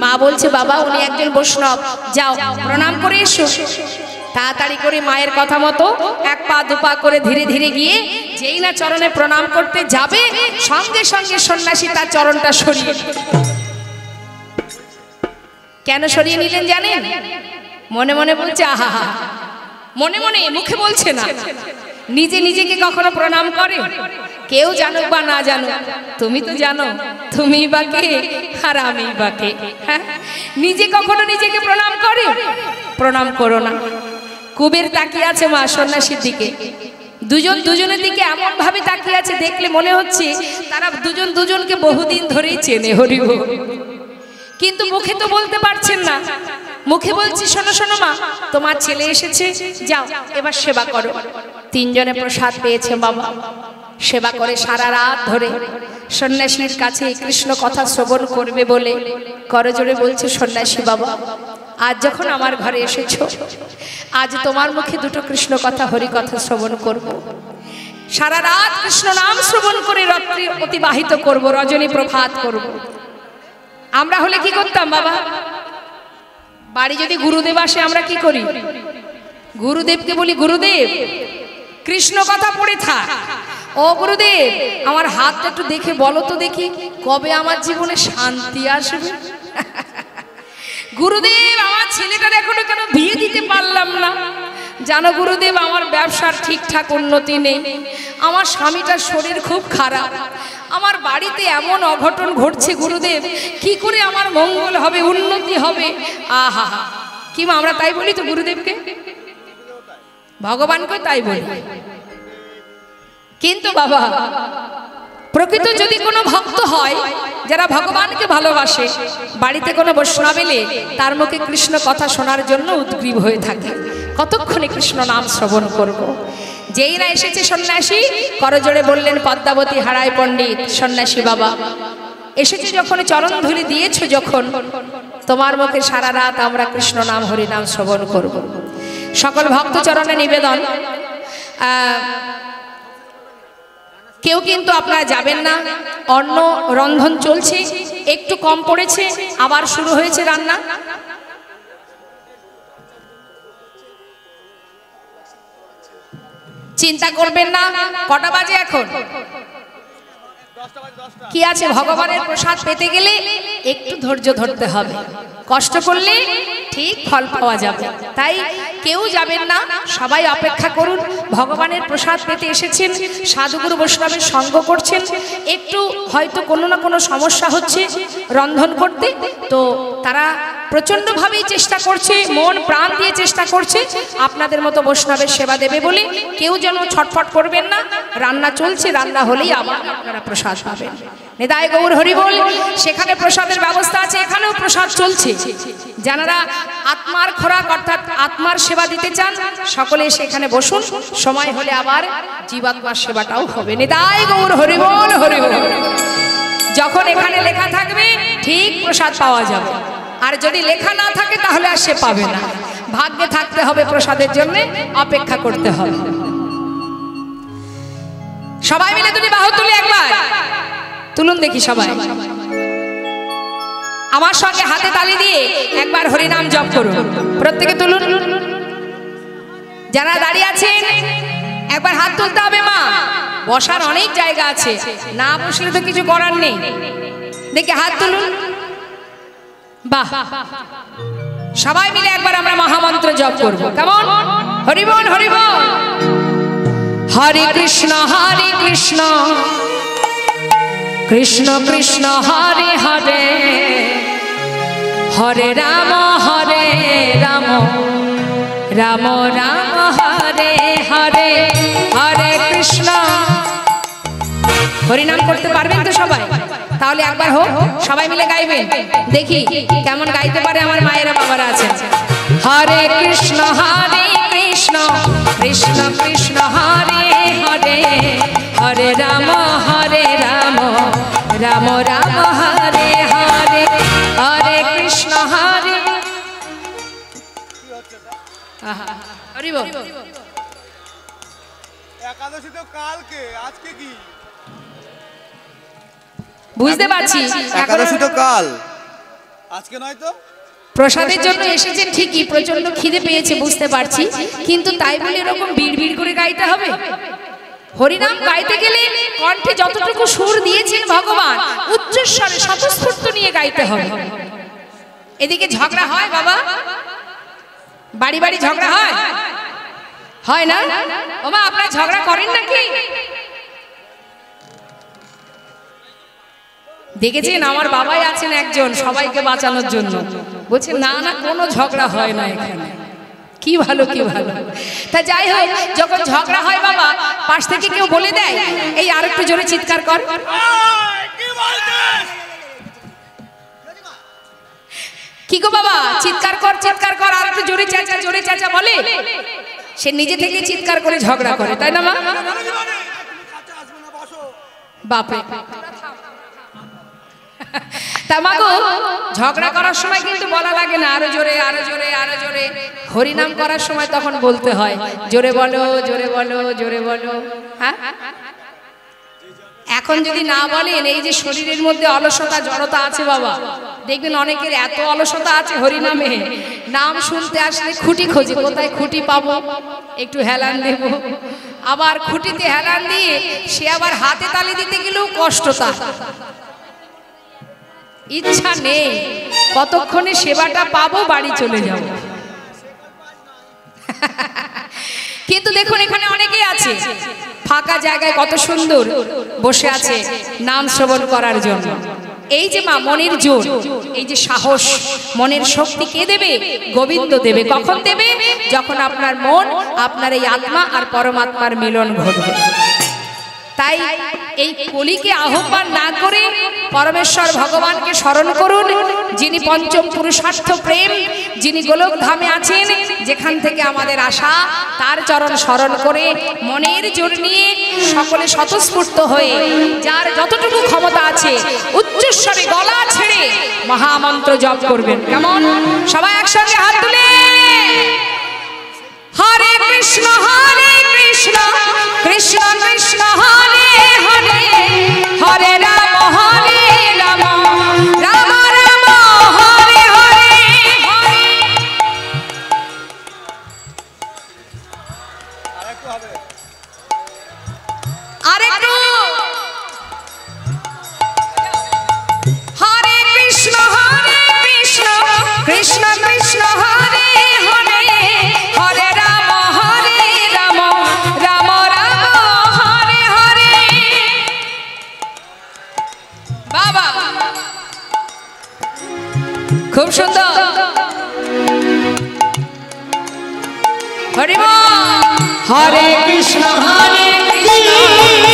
মা বলছে বাবা উনি একজন বৈষ্ণব, যাও প্রণাম করে এসো। তাড়াতাড়ি করে মায়ের কথা মতো 1 পা 2 পা করে ধীরে ধীরে গিয়ে যেই না চরণে প্রণাম করতে যাবে, সঙ্গে সঙ্গে সন্ন্যাসী তার চরণটা সরিয়ে। কেন সরিয়ে নিলেন জানেন? মনে মনে বলছে আহা, মনে মনে, মুখে বলছে না। নিজে নিজেকে কখনো প্রণাম করে? কেউ জানুক বা না জানুক, তুমি তো জানো তুমি বা কে আর আমি বা কে। হ্যাঁ, নিজে কখনো নিজেকে প্রণাম করে? প্রণাম করো না। কুবের তাকিয়ে আছে মা সন্ন্যাসীর দিকে, দুজন দুজনের দিকে এমন ভাবে তাকিয়ে আছে, দেখলে মনে হচ্ছে তারা দুজন দুজনকে বহুদিন ধরেই চেনে। হরিব, কিন্তু মুখে তো বলতে পারছেন না। মুখে বলছি শোনো শোনো মা, তোমার ছেলে এসেছে, যাও এবার সেবা করো। 3 জনে প্রসাদ পেয়েছে বাবা। সেবা করে সারা রাত ধরে সন্ন্যাসীর কাছে কৃষ্ণ কথা শ্রবণ করবে বলে করজোড়ে বলছে সন্ন্যাসী বাবা, আজ যখন আমার ঘরে এসেছো, আজ তোমার মুখে 2টো কৃষ্ণ কথা হরি কথা শ্রবণ করব। সারা রাত কৃষ্ণ নাম শ্রবণ করে রাত্রি অতিবাহিত করব, রজনী প্রভাত করব। আমরা হলে কি করতাম বাবা? বাড়ি যদি গুরুদেব আসে আমরা কি করি? গুরুদেবকে বলি গুরুদেব কৃষ্ণ কথা পড়ে থাক, ও গুরুদেব আমার হাতটা একটু দেখে বলো তো দেখি কবে আমার জীবনে শান্তি আসবে। গুরুদেব আমার ছেলেটার এখনো কেন বিয়ে দিতে পারলাম না? জানো গুরুদেব আমার ব্যবসার ঠিকঠাক উন্নতি নেই, আমার স্বামীটার শরীর খুব খারাপ, আমার বাড়িতে এমন অঘটন ঘটছে গুরুদেব, কি করে আমার মঙ্গল হবে, উন্নতি হবে? আহা কি মা, আমরা তাই বলি তো গুরুদেবকে। ভগবানকে তাই বলি। কিন্তু বাবা প্রকৃত যদি কোনো ভক্ত হয় যারা ভগবানকে ভালোবাসে, বাড়িতে কোনো বৈষ্ণব এলে তার মুখে কৃষ্ণ কথা শোনার জন্য উদ্গ্রীব হয়ে থাকে, কতক্ষণে কৃষ্ণ নাম শ্রবণ করব। যেই না এসেছে সন্ন্যাসী, করজোড়ে বললেন পদ্মাবতী হারায় পণ্ডিত সন্ন্যাসী বাবা, এসেছে যখন চরণ ধুলি দিয়েছ যখন, তোমার মুখে সারা রাত আমরা কৃষ্ণ নাম হরি নাম শ্রবণ করব। সকল ভক্ত চরণে নিবেদন, কেউ কিন্তু আপনারা যাবেন না, অন্ন রন্ধন চলছে, একটু কম পড়েছে, আবার শুরু হয়েছে রান্না। চিন্তা করবেন না, কটা বাজে এখন? কি আছে, ভগবানের প্রসাদ পেতে গেলে একটু ধৈর্য ধরতে হবে, কষ্ট করলে ঠিক ফল পাওয়া যাবে। তাই কেউ যাবেন না, সবাই অপেক্ষা করুন। ভগবানের প্রসাদ পেতে এসেছেন, সাধুগুরু বৈষ্ণবের সঙ্গ করছেন, একটু হয়তো কোনো না কোনো সমস্যা হচ্ছে রন্ধন করতে, তো তারা প্রচণ্ডভাবেই চেষ্টা করছে, মন প্রাণ দিয়ে চেষ্টা করছে আপনাদের মতো বৈষ্ণবের সেবা দেবে বলে। কেউ যেন ছটফট করবেন না, রান্না চলছে, রান্না হলেই আবার আপনারা প্রসাদ পাবেন। নিতাই গৌর হরি বল। সেখানে প্রসাদের ব্যবস্থা আছে, এখানেও প্রসাদ চলছে। যারা আত্মার খোরাক অর্থাৎ আত্মার সেবা দিতে চান সকলে সেখানে বসুন, সময় হলে আবার জীবাত্মার সেবাটাও হবে। নিতাই গৌর হরি বল, হরি বল। যখন এখানে লেখা থাকবে ঠিক প্রসাদ পাওয়া যাবে, আর যদি লেখা না থাকে তাহলে আর সে পাবে না। ভাগ্যে থাকতে হবে, প্রসাদের জন্য অপেক্ষা করতে হবে। সবাই মিলে দুটি বাহু তুলে একবার তুলুন দেখি, সবাই আমার সঙ্গে হাতে তালি দিয়ে একবার হরিনাম জপ করুন। প্রত্যেকে তুলুন। যারা দাঁড়িয়ে আছেন একবার হাত তুলতে হবে। মা, বসার অনেক জায়গা আছে, না বসলে তো কিছু করার নেই। দেখি হাত তুলুন। বাহ, সবাই মিলে একবার আমরা মহামন্ত্র জপ করব। কেমন? হরি বল, হরি বল। হরে কৃষ্ণ কৃষ্ণ কৃষ্ণ হরে হরে, হরে রাম রাম রাম হরে হরে, হরে কৃষ্ণ। হরিনাম করতে পারবেন তো সবাই? তাহলে একবার হোক, সবাই মিলে গাইবেন, দেখি কেমন গাইতে পারে আমার মায়েরা বাবারা আছেন। হরে কৃষ্ণ কৃষ্ণ কৃষ্ণ হরে হরে, হরে রাম রাম রাম হরে হরে, হরে কৃষ্ণ হরে। হরি বল। একাদশী তো কালকে, আজকে কি? বুঝতে পারছি, একাদশী তো কাল, আজকে নয় তো। প্রসাদের জন্য এসেছেন ঠিকই, প্রচন্ড খিদে পেয়েছে বুঝতে পারছি, কিন্তু তাই বলে এরকম বিড়বিড় করে গাইতে হবে? হরিনাম গাইতে গেলে কণ্ঠে যতটুকু সুর দিয়েছেন ভগবান, উচ্চস্বরে স্বতঃস্ফূর্ত নিয়ে গাইতে হবে। এদিকে ঝগড়া হয় বাবা, বাড়ি বাড়ি ঝগড়া হয় না? ওমা, আপনারা ঝগড়া করেন নাকি? দেখেছেন আমার বাবাই আছেন একজন সবাইকে বাঁচানোর জন্য, বলছে না না কোনো ঝগড়া হয় না এখানে। কি ভালো, কি ভালো। তা যাই হোক, যখন ঝগড়া হয় বাবা, পাশ থেকে কেউ বলে দেয় এই আর একটু জোরে চিৎকার কর। কি গো বাবা, চিৎকার কর আর একটু জোরে চেঁচা বলে, সে নিজে থেকে চিৎকার করে ঝগড়া করে, তাই না মা? বাপরে। তা মাগো, ঝগড়া করার সময় কিন্তু বলা লাগে না আরো জোরে আরো জোরে আরো জোরে। হরিনাম করার সময় তখন বলতে হয় জোরে বলো জোরে বলো জোরে বলো। হ্যাঁ, এখন যদি না বলেন, এই যে শরীরের মধ্যে অলসতা জড়তা আছে বাবা, দেখবেন অনেকের এত অলসতা আছে হরিনামে, নাম শুনতে আসলে খুঁটি খোঁজে, কোথায় খুঁটি পাবো, একটু হেলান দেব। আবার খুঁটিতে হেলান দিয়ে সে আবার হাতে তালি দিতে গেলেও কষ্ট, তার ইচ্ছা নেই, কতক্ষণে সেবাটা পাবো, বাড়ি চলে যাব। কিন্তু দেখুন এখানে অনেকেই আছে ফাঁকা জায়গায় কত সুন্দর বসে আছে নাম শ্রবণ করার জন্য। এই যে মা মনের জোর, এই যে সাহস, মনের শক্তি কে দেবে? গোবিন্দ দেবে। কখন দেবে? যখন আপনার মন, আপনার এই আত্মা আর পরমাত্মার মিলন ঘটবে। তাই এই কলিকে আহ্বান না করে পরমেশ্বর ভগবানকে স্মরণ করুন, যিনি পঞ্চম পুরুষার্থ প্রেম, যিনি গোলক ধামে আছেন, যেখান থেকে আমাদের আশা, তার চরণ স্মরণ করে মনের জোর নিয়ে সকলে স্বতঃস্ফূর্ত হয়ে যার যতটুকু ক্ষমতা আছে উচ্চস্বরে গলা ছেড়ে মহামন্ত্র জপ করবেন। কেমন? সবাই একসঙ্গে হাত তুলে হরে কৃষ্ণ কৃষ্ণ কৃষ্ণ হরে হরে, হরে রাম রাম রাম হরে হরে। আরেকটু হরে কৃষ্ণ কৃষ্ণ কৃষ্ণ হরে হরে, হরে রাম রাম রাম হরে হরে। বাবা খুব সুন্দর। হরে কৃষ্ণ কৃষ্ণ